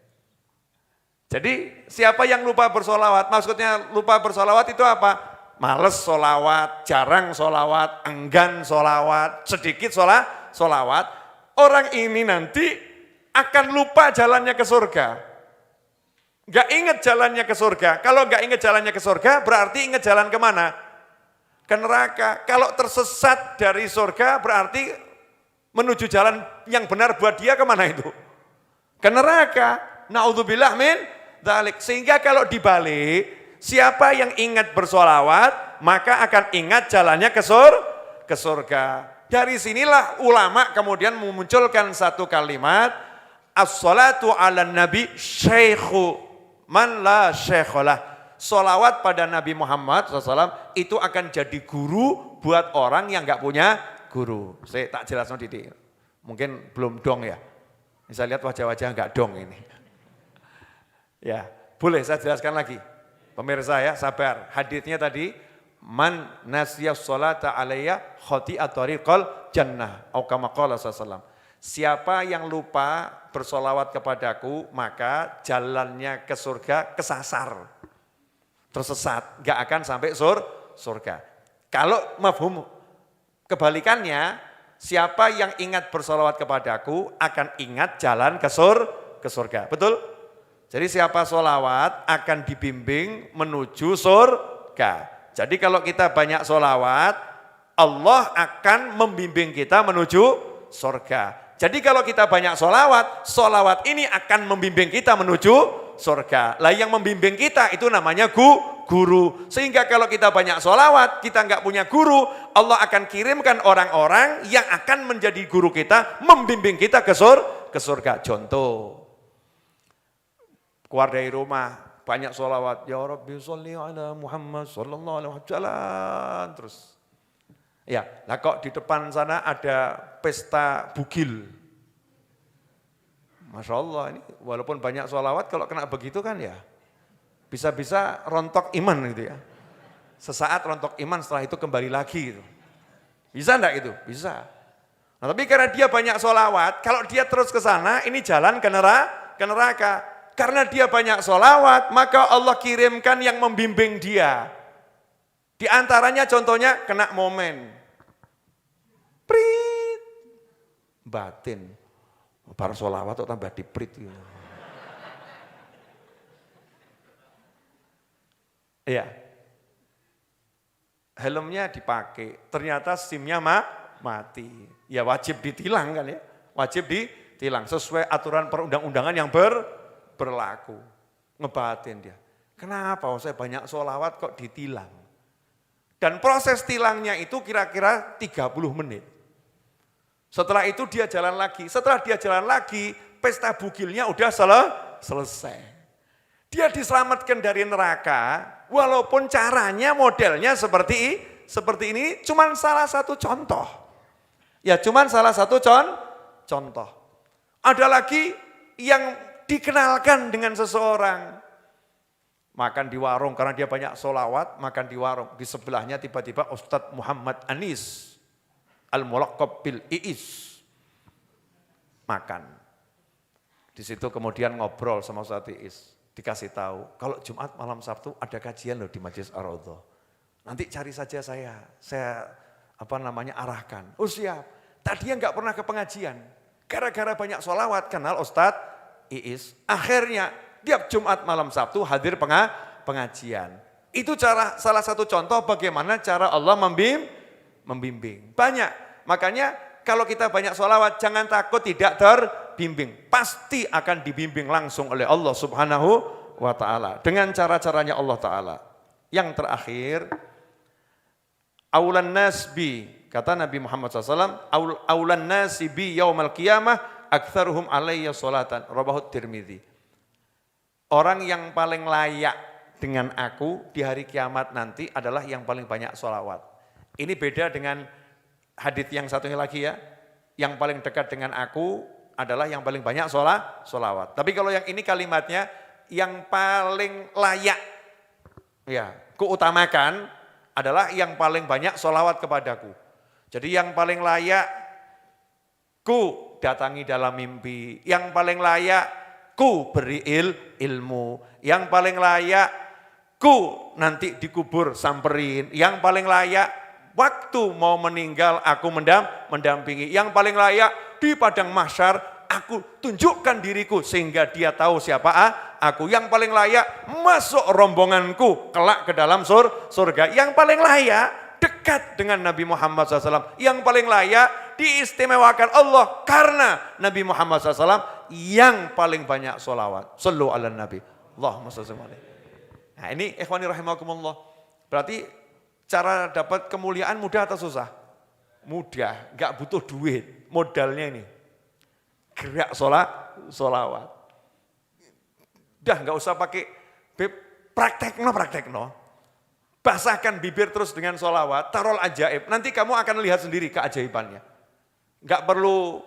Jadi siapa yang lupa bersolawat, maksudnya lupa bersolawat itu apa? Males solawat, jarang solawat, enggan solawat, sedikit solawat. Orang ini nanti akan lupa jalannya ke surga. Gak inget jalannya ke surga. Kalau gak inget jalannya ke surga, berarti inget jalan kemana? Ke neraka. Kalau tersesat dari surga, berarti menuju jalan yang benar buat dia kemana itu? Ke neraka. Na'udzubillah min dzalik. Sehingga kalau dibalik, siapa yang ingat bersolawat, maka akan ingat jalannya ke surga. Dari sinilah ulama kemudian memunculkan satu kalimat, as-salatu ala nabi syaikhu man la syaikholah. Solawat pada Nabi Muhammad SAW itu akan jadi guru buat orang yang gak punya guru. Saya tak jelaskan Didi. Mungkin belum dong ya. Bisa lihat wajah-wajah gak dong ini. Ya, boleh saya jelaskan lagi. Pemirsa ya, sabar. Haditsnya tadi, man nasiyas sholata alayya khati'at tariqal jannah. Atau kama qala sallallahu. Siapa yang lupa bersolawat kepadaku, maka jalannya ke surga kesasar. Tersesat, gak akan sampai surga. Kalau mafhum kebalikannya, siapa yang ingat bersolawat kepadaku akan ingat jalan ke surga. Betul? Jadi siapa solawat akan dibimbing menuju surga. Jadi kalau kita banyak solawat, Allah akan membimbing kita menuju surga. Jadi kalau kita banyak solawat ini akan membimbing kita menuju surga. Lah yang membimbing kita itu namanya guru. Sehingga kalau kita banyak solawat, kita nggak punya guru, Allah akan kirimkan orang-orang yang akan menjadi guru kita, membimbing kita ke surga. Contoh, keluar dari rumah, banyak solawat, ya Rabbi sholli ala Muhammad sallallahu alaihi wasallam, terus. Ya, lah kok di depan sana ada pesta bugil. Masya Allah, ini walaupun banyak sholawat, kalau kena begitu kan ya, bisa-bisa rontok iman gitu ya. Sesaat rontok iman, setelah itu kembali lagi gitu. Bisa enggak itu? Bisa. Nah, tapi karena dia banyak sholawat, kalau dia terus ke sana, ini jalan ke neraka. Karena dia banyak sholawat, maka Allah kirimkan yang membimbing dia. Di antaranya contohnya kena momen. Prit. Batin. Para sholawat atau tambah diprit. Iya. Helmnya dipakai, ternyata SIM-nya mati. Ya wajib ditilang kan ya. Wajib ditilang sesuai aturan perundang-undangan yang berlaku. Ngebatin dia. Kenapa saya banyak sholawat kok ditilang? Dan proses tilangnya itu kira-kira 30 menit. Setelah itu dia jalan lagi. Setelah dia jalan lagi, pesta bugilnya udah selesai. Dia diselamatkan dari neraka, walaupun caranya modelnya seperti seperti ini cuman salah satu contoh. Ya cuman salah satu contoh. Ada lagi yang dikenalkan dengan seseorang. Makan di warung karena dia banyak sholawat, makan di warung. Di sebelahnya tiba-tiba Ustadz Muhammad Anis, Al-Mulaqqab bil Iis. Makan. Di situ kemudian ngobrol sama Ustadz Iis. Dikasih tahu, kalau Jumat malam Sabtu ada kajian loh di Majlis Ar-Raudhah. Nanti cari saja saya arahkan. Oh siap, tadinya nggak pernah ke pengajian. Gara-gara banyak sholawat kenal Ustadz Iis. Akhirnya tiap Jumat malam Sabtu hadir pengajian. Itu salah satu contoh bagaimana cara Allah membimbing. Banyak, makanya kalau kita banyak sholawat jangan takut tidak terbimbing. Pasti akan dibimbing langsung oleh Allah Subhanahu wa ta'ala. Dengan cara-caranya Allah ta'ala. Yang terakhir, aulan nasbi, kata Nabi Muhammad SAW, aulan nasibi yaumal qiyamah aktsaruhum alayya sholatan, rawahu Tirmidzi. Orang yang paling layak dengan aku di hari kiamat nanti adalah yang paling banyak sholawat. Ini beda dengan hadits yang satunya lagi ya. Yang paling dekat dengan aku adalah yang paling banyak sholawat. Tapi kalau yang ini kalimatnya, yang paling layak, ya, kuutamakan adalah yang paling banyak sholawat kepadaku. Jadi yang paling layak, ku datangi dalam mimpi. Yang paling layak, ku beri ilmu. Yang paling layak, ku nanti dikubur samperin. Yang paling layak, waktu mau meninggal aku mendampingi. Yang paling layak di padang mahsyar aku tunjukkan diriku sehingga dia tahu siapa aku. Yang paling layak masuk rombonganku kelak ke dalam surga. Yang paling layak dekat dengan Nabi Muhammad SAW. Yang paling layak diistimewakan Allah karena Nabi Muhammad SAW yang paling banyak sholawat. Sallu ala Nabi. Allahumma shalli alaihi. Nah ini ikhwani rahimakumullah. Berarti cara dapat kemuliaan mudah atau susah? Mudah, gak butuh duit. Modalnya ini, gerak sholawat. Udah gak usah pakai praktekno. Basahkan bibir terus dengan sholawat, tarol ajaib. Nanti kamu akan lihat sendiri keajaibannya. Gak perlu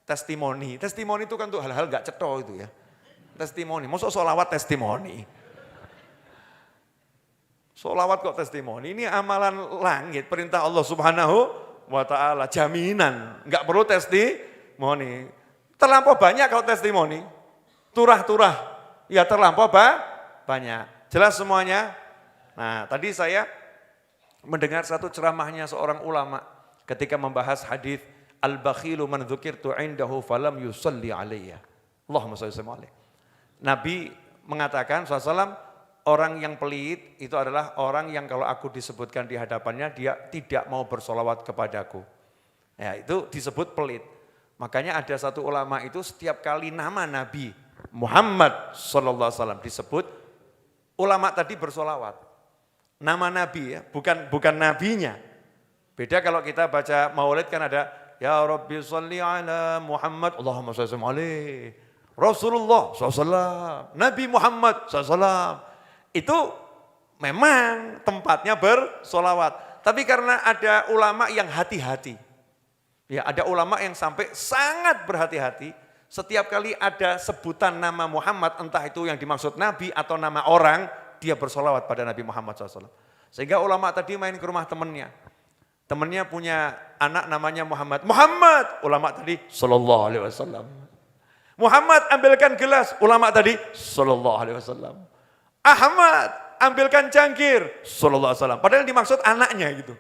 testimoni. Testimoni itu kan tuh hal-hal gak cetho itu ya. Testimoni, maksud sholawat testimoni. Sholawat kok testimoni, ini amalan langit, perintah Allah Subhanahu wa ta'ala, jaminan, enggak perlu testimoni. Terlampau banyak kalau testimoni, turah-turah, ya terlampau banyak. Jelas semuanya? Nah tadi saya mendengar satu ceramahnya seorang ulama ketika membahas hadis al-bakhilu man dzukirtu indahu falam yusalli alayya. Allahumma shalli alaihi. Nabi mengatakan SAW, orang yang pelit itu adalah orang yang kalau aku disebutkan di hadapannya dia tidak mau bersolawat kepadaku. Ya, itu disebut pelit. Makanya ada satu ulama itu setiap kali nama Nabi Muhammad SAW disebut, ulama tadi bersolawat. Nama Nabi ya, bukan nabinya. Beda kalau kita baca maulid kan ada ya Rabbi sholli ala Muhammad, Allahumma sholli alaihi, Rasulullah SAW, Nabi Muhammad SAW. Itu memang tempatnya bersolawat. Tapi karena ada ulama yang hati-hati. Ya, ada ulama yang sampai sangat berhati-hati. Setiap kali ada sebutan nama Muhammad, entah itu yang dimaksud Nabi atau nama orang, dia bersolawat pada Nabi Muhammad SAW. Sehingga ulama tadi main ke rumah temannya. Temannya punya anak namanya Muhammad. Muhammad, ulama tadi Sallallahu Alaihi Wasallam. Muhammad ambilkan gelas, ulama tadi Sallallahu Alaihi Wasallam. Ahmad, ambilkan cangkir, Sallallahu Alaihi Wasallam. Padahal dimaksud anaknya gitu.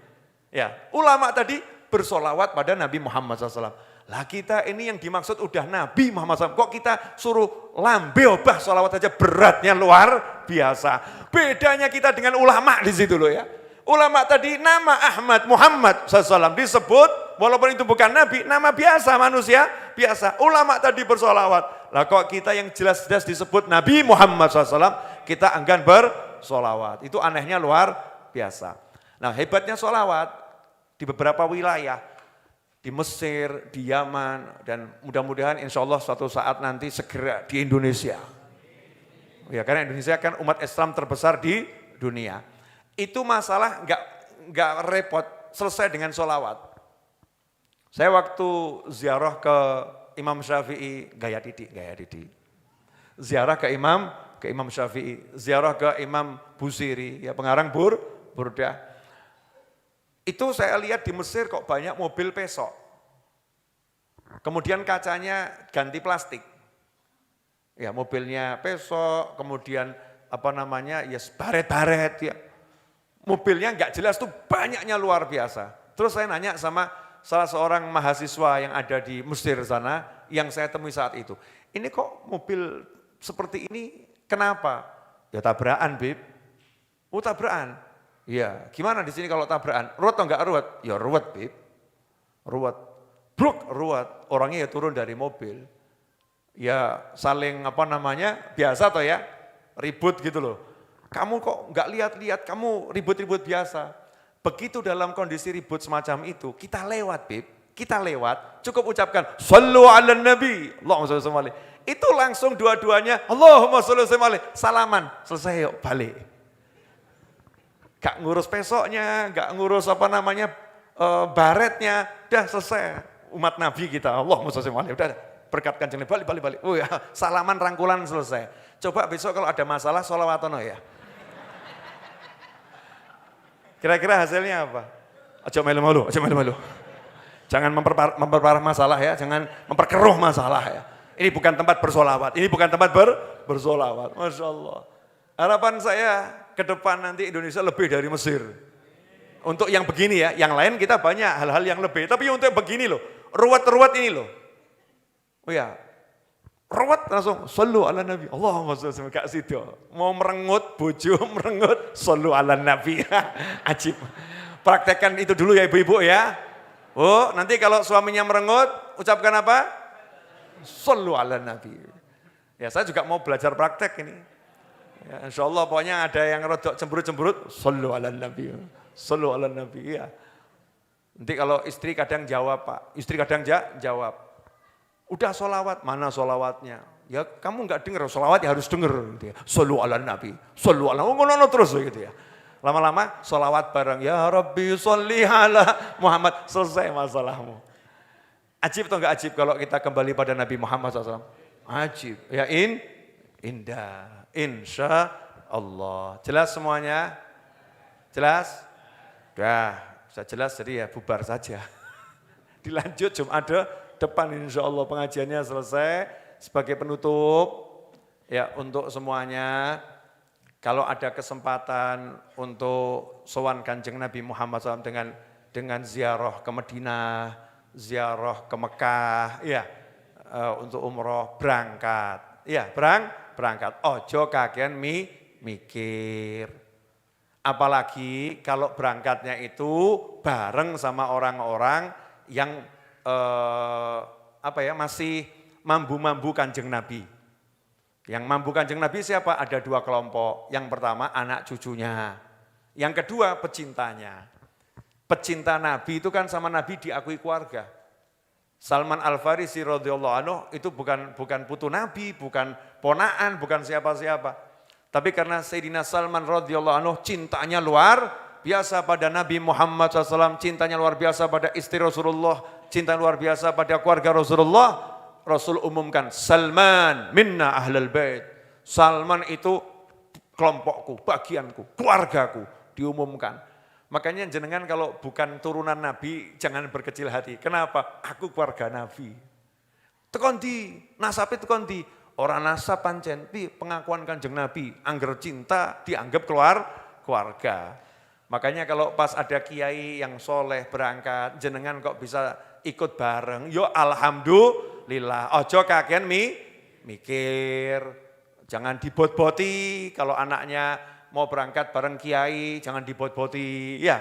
Ya, ulama tadi bersolawat pada Nabi Muhammad SAW. Lah kita ini yang dimaksud udah Nabi Muhammad SAW. Kok kita suruh lambe obah solawat saja beratnya luar biasa. Bedanya kita dengan ulama di situ loh ya. Ulama tadi nama Ahmad Muhammad SAW disebut, walaupun itu bukan Nabi, nama biasa manusia biasa. Ulama tadi bersolawat. Lah kok kita yang jelas-jelas disebut Nabi Muhammad SAW, kita enggan bersolawat. Itu anehnya luar biasa. Nah hebatnya solawat di beberapa wilayah, di Mesir, di Yaman, dan mudah-mudahan insya Allah suatu saat nanti segera di Indonesia. Ya, karena Indonesia kan umat Islam terbesar di dunia. Itu masalah nggak repot, selesai dengan sholawat. Saya waktu ziarah ke Imam Syafi'i, gaya titik. Ziarah ke Imam Syafi'i, ziarah ke Imam Busiri, ya pengarang Burdah. Itu saya lihat di Mesir kok banyak mobil pesok. Kemudian kacanya ganti plastik. Ya mobilnya pesok, kemudian ya baret-baret ya. Mobilnya nggak jelas tuh banyaknya luar biasa. Terus saya nanya sama salah seorang mahasiswa yang ada di Mesir sana yang saya temui saat itu. Ini kok mobil seperti ini kenapa? Ya tabrakan, Bib. Oh tabrakan? Iya, gimana di sini kalau tabrakan? Ruwet atau enggak ruwet? Ya ruwet, Bib. Ruwet. Bruk, ruwet. Orangnya ya turun dari mobil. Ya saling biasa toh ya, ribut gitu loh. Kamu kok enggak lihat-lihat, kamu ribut-ribut biasa. Begitu dalam kondisi ribut semacam itu, kita lewat, Bib. Kita lewat, cukup ucapkan, Sallu ala Nabi, Allahumma sholli alaihi. Itu langsung dua-duanya, Allahumma sholli alaihi, salaman, selesai yuk, balik. Gak ngurus pesoknya, gak ngurus baretnya, udah selesai. Umat Nabi kita, Allahumma sholli alaihi, udah berkat Kanjeng Nabi, balik. Oh ya, salaman rangkulan selesai. Coba besok kalau ada masalah, sholawatono ya. Kira-kira hasilnya apa? Aja melu-melu. Jangan memperparah masalah ya, jangan memperkeruh masalah ya. Ini bukan tempat bersolawat, ini bukan tempat bersolawat. Masya Allah. Harapan saya ke depan nanti Indonesia lebih dari Mesir. Untuk yang begini ya, yang lain kita banyak hal-hal yang lebih. Tapi untuk begini loh, ruwet-ruwet ini loh. Oh ya, ruwet langsung, sallu ala Nabi. Allahumma sholli Kak Sido. Mau merengut, bojo merengut, sallu ala Nabi. Ajib. Praktekkan itu dulu ya ibu-ibu ya. Oh, nanti kalau suaminya merengut, ucapkan apa? Sallu ala Nabi. Ya saya juga mau belajar praktek ini. Ya, insya Allah pokoknya ada yang rodok cemberut-cemberut, sallu ala Nabi. Sallu ala Nabi, ya. Nanti kalau istri kadang jawab Pak, istri kadang jawab. Udah sholawat, mana sholawatnya? Ya kamu enggak dengar, sholawat ya harus dengar. Gitu ya. Sallu ala Nabi, sallu ala, ngono terus gitu ya. Lama-lama sholawat bareng, ya Rabbi sholli ala Muhammad, selesai masalahmu. Ajib atau enggak ajib kalau kita kembali pada Nabi Muhammad SAW? Ajib, ya indah, insya Allah. Jelas semuanya? Jelas? Dah, sudah jelas jadi ya bubar saja. Dilanjut Jumat depan insya Allah pengajiannya selesai. Sebagai penutup, ya untuk semuanya, kalau ada kesempatan untuk sowan Kanjeng Nabi Muhammad SAW dengan ziarah ke Madinah, ziarah ke Mekah, ya untuk umroh berangkat, ya berangkat. Ojo kakean mikir. Apalagi kalau berangkatnya itu bareng sama orang-orang yang masih mambu Kanjeng Nabi. Yang mampu Kanjeng Nabi siapa? Ada dua kelompok. Yang pertama anak cucunya. Yang kedua pecintanya. Pecinta Nabi itu kan sama Nabi diakui keluarga. Salman Al-Farisi radhiyallahu anhu itu bukan putu Nabi, bukan ponaan, bukan siapa-siapa. Tapi karena Sayyidina Salman radhiyallahu anhu cintanya luar biasa pada Nabi Muhammad SAW, cintanya luar biasa pada istri Rasulullah, cinta luar biasa pada keluarga Rasulullah. Rasul umumkan, Salman minna ahlal bait. Salman itu kelompokku, bagianku, keluargaku, diumumkan. Makanya jenengan kalau bukan turunan Nabi, jangan berkecil hati. Kenapa? Aku keluarga Nabi. Tekondi, nasabe tekondi. Orang nasab pancen, pengakuan Kanjeng Nabi, angger cinta dianggap keluarga. Makanya kalau pas ada kiai yang soleh berangkat, jenengan kok bisa ikut bareng, yo alhamdulillah. Ojo kakean mikir, jangan dibot-boti. Kalau anaknya mau berangkat bareng kiai, jangan dibot-boti, ya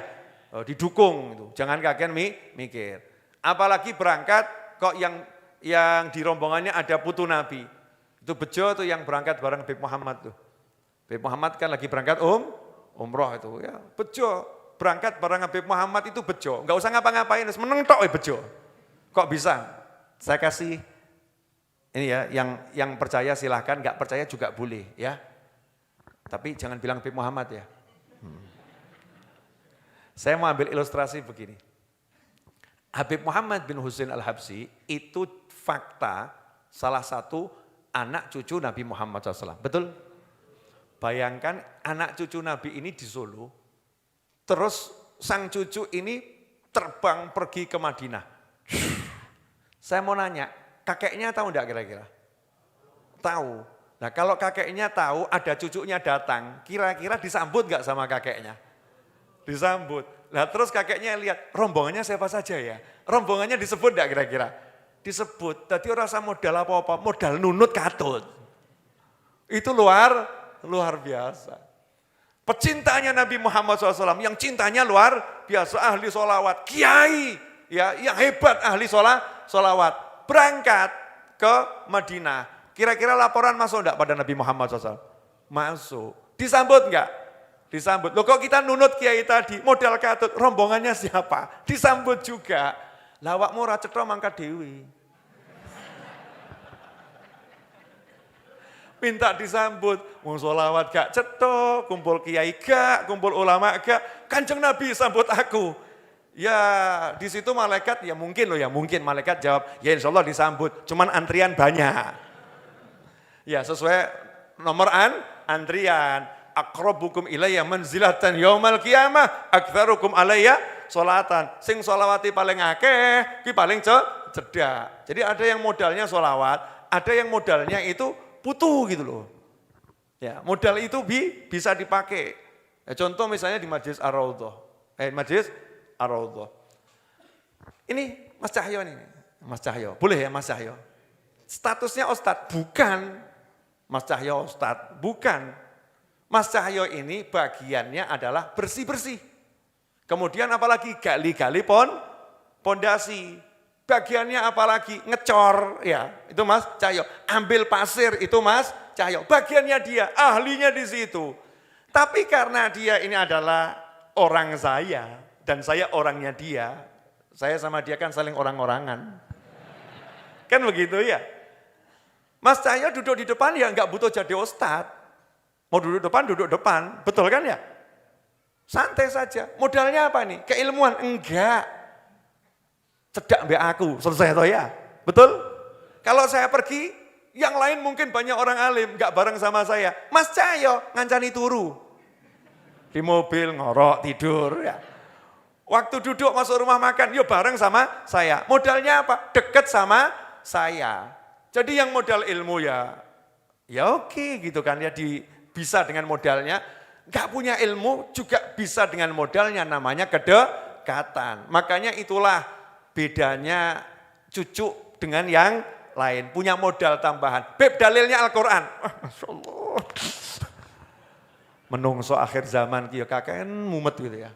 didukung itu. Jangan kakean mikir. Apalagi berangkat kok yang di rombongannya ada putu Nabi. Itu bejo tuh yang berangkat bareng Habib Muhammad tuh. Habib Muhammad kan lagi berangkat umroh itu ya, bejo. Berangkat bareng Habib Muhammad itu bejo, enggak usah ngapa-ngapain, meneng tok bejo. Kok bisa? Saya kasih ini ya, yang percaya silahkan, enggak percaya juga boleh ya. Tapi jangan bilang Habib Muhammad ya. Saya mau ambil ilustrasi begini. Habib Muhammad bin Husain Al-Habsyi itu fakta salah satu anak cucu Nabi Muhammad SAW. Betul? Bayangkan anak cucu Nabi ini di Solo, terus sang cucu ini terbang pergi ke Madinah. Saya mau nanya, kakeknya tahu enggak kira-kira? Tahu. Nah kalau kakeknya tahu ada cucunya datang, kira-kira disambut enggak sama kakeknya? Disambut. Nah terus kakeknya lihat, rombongannya siapa saja ya? Rombongannya disebut enggak kira-kira? Disebut. Tadi rasa modal apa-apa, modal nunut katut. Itu luar biasa. Pecintanya Nabi Muhammad SAW yang cintanya luar biasa, ahli sholawat, kiai ya yang hebat ahli sholawat, berangkat ke Madinah. Kira-kira laporan masuk enggak pada Nabi Muhammad SAW? Masuk. Disambut enggak? Disambut. Loh kok kita nunut kiai tadi, modal katut, rombongannya siapa? Disambut juga. Lawakmu ora cetha mangkat dewi. Minta disambut, wong sholawat gak cetok, kumpul kiai gak, kumpul ulama gak, Kanjeng Nabi sambut aku. Ya di situ malaikat ya mungkin malaikat jawab, ya insya Allah disambut, cuman antrian banyak. Ya sesuai nomor antrian, aqrabukum ilayya manzilatan yaumal qiyamah, aktsarukum alayya sholatan. Sing sholawati paling akeh, ki paling cedak. Jadi ada yang modalnya sholawat, ada yang modalnya itu putu gitu loh. Ya, modal itu bisa dipakai. Ya, contoh misalnya di Majelis Ar-Raudhah. Majelis Ar-Raudhah. Ini Mas Cahyo nih. Mas Cahyo, boleh ya Mas Cahyo? Statusnya Ustadz, bukan. Mas Cahyo Ustadz, bukan. Mas Cahyo ini bagiannya adalah bersih-bersih. Kemudian apalagi gali-gali pondasi. Bagiannya apalagi ngecor, ya itu Mas Cahyo. Ambil pasir itu Mas Cahyo. Bagiannya dia, ahlinya di situ. Tapi karena dia ini adalah orang saya dan saya orangnya dia, saya sama dia kan saling orang-orangan. Kan begitu ya. Mas Cahyo duduk di depan ya nggak butuh jadi ustadz. Mau duduk depan, betul kan ya? Santai saja. Modalnya apa nih? Keilmuan? Enggak. Cedak mbak aku, selesai toh ya. Betul? Kalau saya pergi, yang lain mungkin banyak orang alim, gak bareng sama saya. Mas Cahyo ngancani turu. Di mobil ngorok, tidur ya. Waktu duduk masuk rumah makan, yuk bareng sama saya. Modalnya apa? Deket sama saya. Jadi yang modal ilmu ya oke gitu kan ya, bisa dengan modalnya. Gak punya ilmu juga bisa dengan modalnya, namanya kedekatan. Makanya itulah bedanya cucu dengan yang lain, punya modal tambahan. Beb dalilnya Al-Quran. Masya Allah. Menungso akhir zaman kia kakek mumet gitu ya.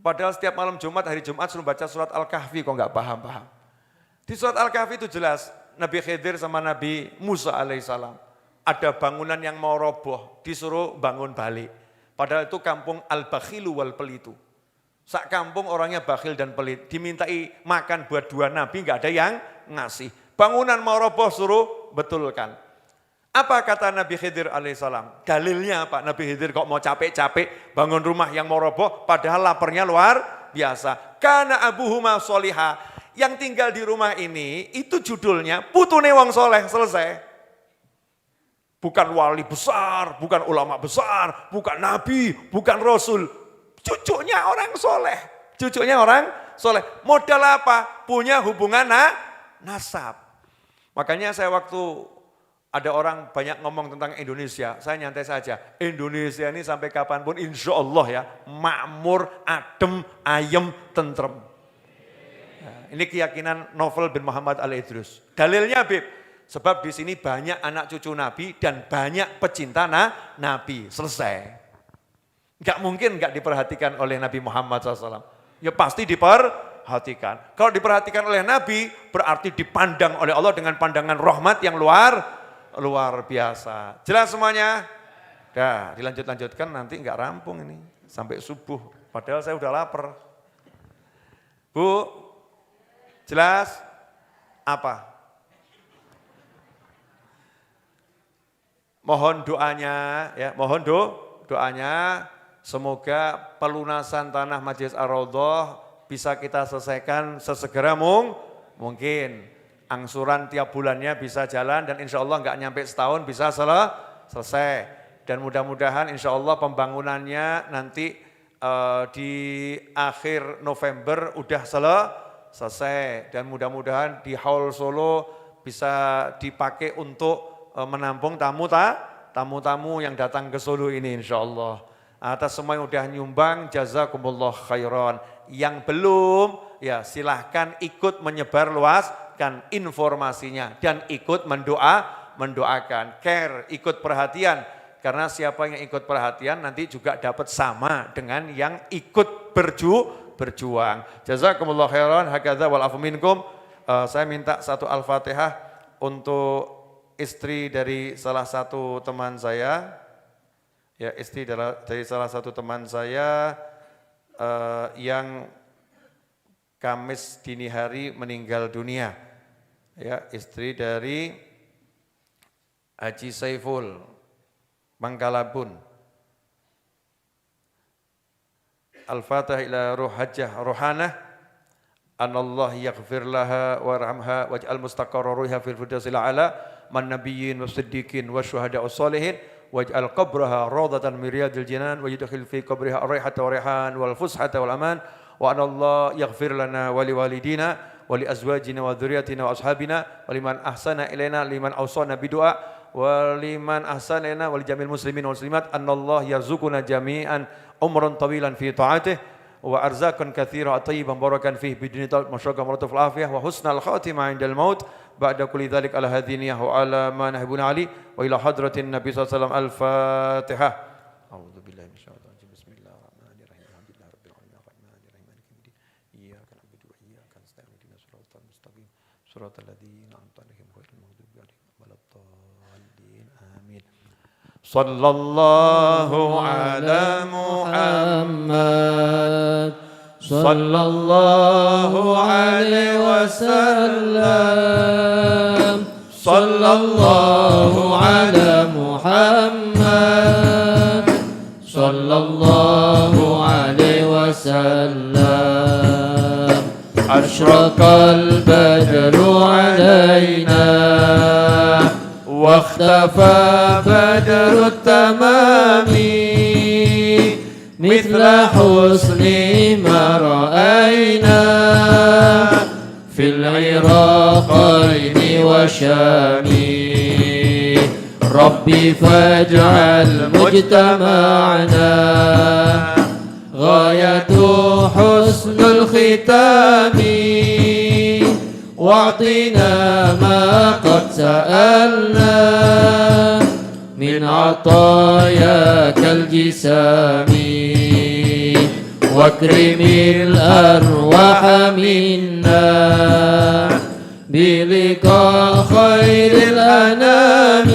Padahal setiap malam Jumat, hari Jumat suruh baca surat Al-Kahfi kok nggak paham. Di surat Al-Kahfi itu jelas Nabi Khidir sama Nabi Musa alaihissalam. Ada bangunan yang mau roboh, disuruh bangun balik. Padahal itu kampung Al-Bakhilu wal Pelitu. Sak kampung orangnya bakhil dan pelit, dimintai makan buat 2 nabi, nggak ada yang ngasih. Bangunan mau roboh suruh betulkan. Apa kata Nabi Khidir alaihissalam? Dalilnya apa? Nabi Khidir kok mau capek-capek bangun rumah yang mau roboh, padahal laparnya luar biasa. Kana abuhuma soliha, yang tinggal di rumah ini itu judulnya putune wong soleh, selesai. Bukan wali besar, bukan ulama besar, bukan nabi, bukan rasul. Cucunya orang soleh. Modal apa? Punya hubungan nasab. Makanya saya waktu ada orang banyak ngomong tentang Indonesia, saya nyantai saja. Indonesia ini sampai kapanpun insya Allah ya, makmur, adem, ayem, tentrem. Nah, ini keyakinan Novel bin Muhammad Al-Idrus. Dalilnya Bib, sebab di sini banyak anak cucu Nabi dan banyak pecinta Nabi. Selesai. Enggak mungkin enggak diperhatikan oleh Nabi Muhammad SAW. Ya pasti diperhatikan. Kalau diperhatikan oleh Nabi, berarti dipandang oleh Allah dengan pandangan rahmat yang luar biasa. Jelas semuanya? Dah, dilanjutkan nanti enggak rampung ini. Sampai subuh, padahal saya udah lapar. Bu, jelas? Apa? Mohon doanya, ya, doanya. semoga pelunasan tanah Majelis Ar-Raudhah bisa kita selesaikan sesegera mungkin. Angsuran tiap bulannya bisa jalan dan insya Allah nggak nyampe setahun bisa selesai. Dan mudah-mudahan insya Allah pembangunannya nanti di akhir November udah selesai. Dan mudah-mudahan di Haul Solo bisa dipakai untuk menampung tamu-tamu yang datang ke Solo ini insya Allah. Atas semua yang udah nyumbang, jazakumullah khairan. Yang belum, ya silahkan ikut menyebar luaskan informasinya dan ikut mendoakan, care, ikut perhatian. Karena siapa yang ikut perhatian nanti juga dapat sama dengan yang ikut berjuang. Jazakumullah khairan, hakadza wal afu minkum. Saya minta satu Al-Fatihah untuk istri dari salah satu teman saya. Ya, istri dari salah satu teman saya yang Kamis dini hari meninggal dunia. Ya, istri dari Haji Saiful Mangkalabun. Al-Fatihah ila ruh hajjah rohanah. Anallah yaghfir laha warhamha waj'al mustaqarra ruha fil firdausil a'la man nabiyyin wasiddiqin wasyuhada wassalihin waj'al qabraha rawdatan min riyadil jinan waj'al fi qabriha ar-raihata wa rihan wal fushata wal aman wa anallah yaghfir lana wa liwalidina wa li azwajina wa dzurriyyatina wa ashabina wa liman ahsana ilaina liman awsana bidu'a wa liman ahsana ilaina wa li jamil muslimin wal muslimat anallah yarzuquna jami'an umran tawilan fi ta'atihi wa arzaqan katsira tayyiban barakan fihi bidunya masyaqah maratuf afiyah wa husnal khatimah indal maut ba'da kulli dzalik ala hadiniyah wa ala ma nahbuna ali wa ila hadratin nabi sallallahu alaihi wasallam al-fatihah. A'udzu billahi minasyaitonir rajim. Bismillahirrahmanirrahim. Alhamdulillahirabbil alamin arrahmanir rahim maliki yaumiddin. Iyyaka na'budu wa iyyaka nasta'in ihdinas siratal mustaqim siratal ladzina an'amta 'alaihim ghairil maghdubi 'alaihim waladdallin. Amin. Sallallahu ala Muhammad sallallahu alaihi wasallam sallallahu ala Muhammad sallallahu alaihi wasallam asyraqal badru alaina واختفى بدر التمام مثل حسن ما رأينا في العراقين وشام ربي فاجعل مجتمعنا غاية حسن الختام واعطنا ما قد سألنا من عطاياك الجسام واكرم الأرواح منا بلقاء خير الأنام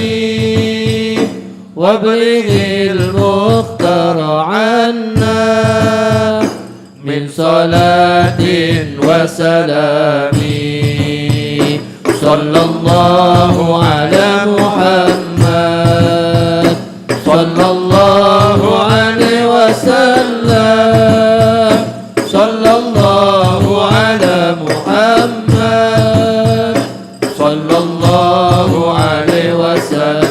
وابلغ المختار عنا من صلاة وسلام صلى الله على محمد صلى الله عليه وسلم صلى الله على محمد صلى الله عليه وسلم.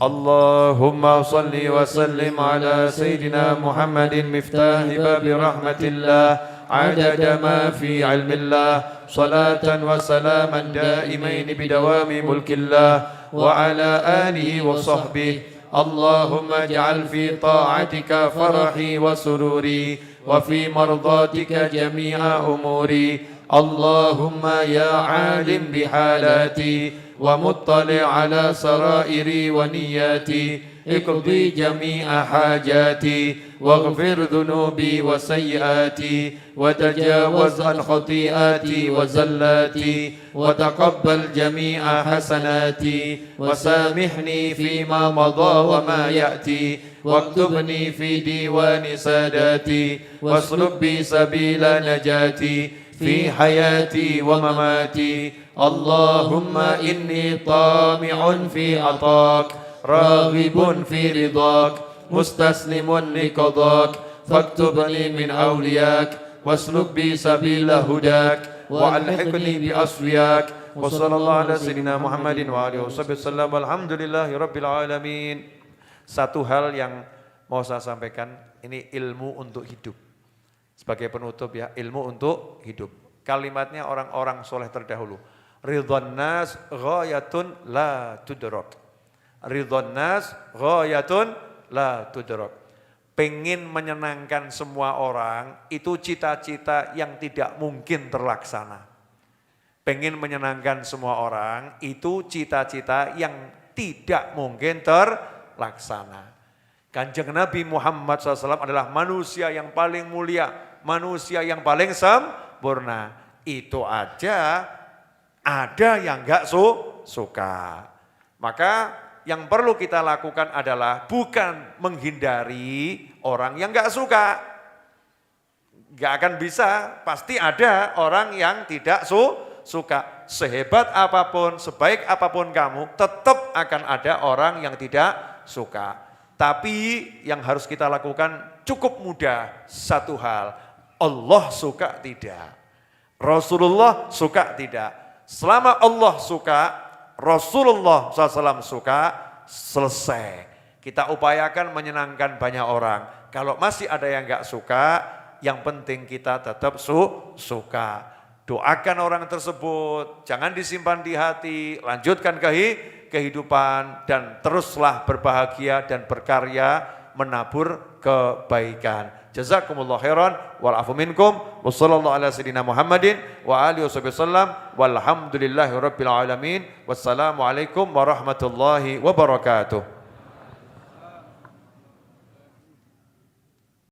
اللهم صل وسلم على سيدنا محمد مفتاح باب رحمة الله عدد ما في علم الله صلاة وسلاما دائمين بدوام ملك الله وعلى آله وصحبه. اللهم اجعل في طاعتك فرحي وسروري وفي مرضاتك جميع أموري. اللهم يا عالم بحالاتي ومطلع على سرائري ونياتي اقضي جميع حاجاتي واغفر ذنوبي وسيئاتي وتجاوز عن خطيئاتي وزلاتي وتقبل جميع حسناتي وسامحني فيما مضى وما يأتي واكتبني في ديوان ساداتي واسلك بي سبيل نجاتي في حياتي ومماتي. اللهم إني طامع في عطاك راغب في رضاك مستسلم لقضاك فاكتبني من أولياك واسلك بي سبيل هداك وألحقني بأصفياك وصلى الله على سيدنا محمد وآله وصحبه وسلم والحمد لله رب العالمين. Satu hal yang mau saya sampaikan, ini ilmu untuk hidup. Sebagai penutup ya, ilmu untuk hidup. Kalimatnya orang-orang soleh terdahulu. Ridwan nas ghayatun la tudrak. Ridwan nas ghayatun la tudrak. Pengen menyenangkan semua orang itu cita-cita yang tidak mungkin terlaksana. Pengen menyenangkan semua orang itu cita-cita yang tidak mungkin terlaksana. Kanjeng Nabi Muhammad SAW adalah manusia yang paling mulia, manusia yang paling sempurna. Itu aja ada yang enggak suka. Maka yang perlu kita lakukan adalah bukan menghindari orang yang enggak suka. Enggak akan bisa, pasti ada orang yang tidak suka. Sehebat apapun, sebaik apapun kamu, tetap akan ada orang yang tidak suka. Tapi yang harus kita lakukan cukup mudah, satu hal, Allah suka tidak, Rasulullah suka tidak. Selama Allah suka, Rasulullah SAW suka, selesai. Kita upayakan menyenangkan banyak orang. Kalau masih ada yang enggak suka, yang penting kita tetap suka. Doakan orang tersebut, jangan disimpan di hati, lanjutkan kehidupan dan teruslah berbahagia dan berkarya menabur kebaikan. Jazakumullah khairan wal afu minkum wa sallallahu ala sayyidina Muhammadin wa alihi wasallam walhamdulillahi rabbil alamin. Wassalamu alaikum warahmatullahi wabarakatuh.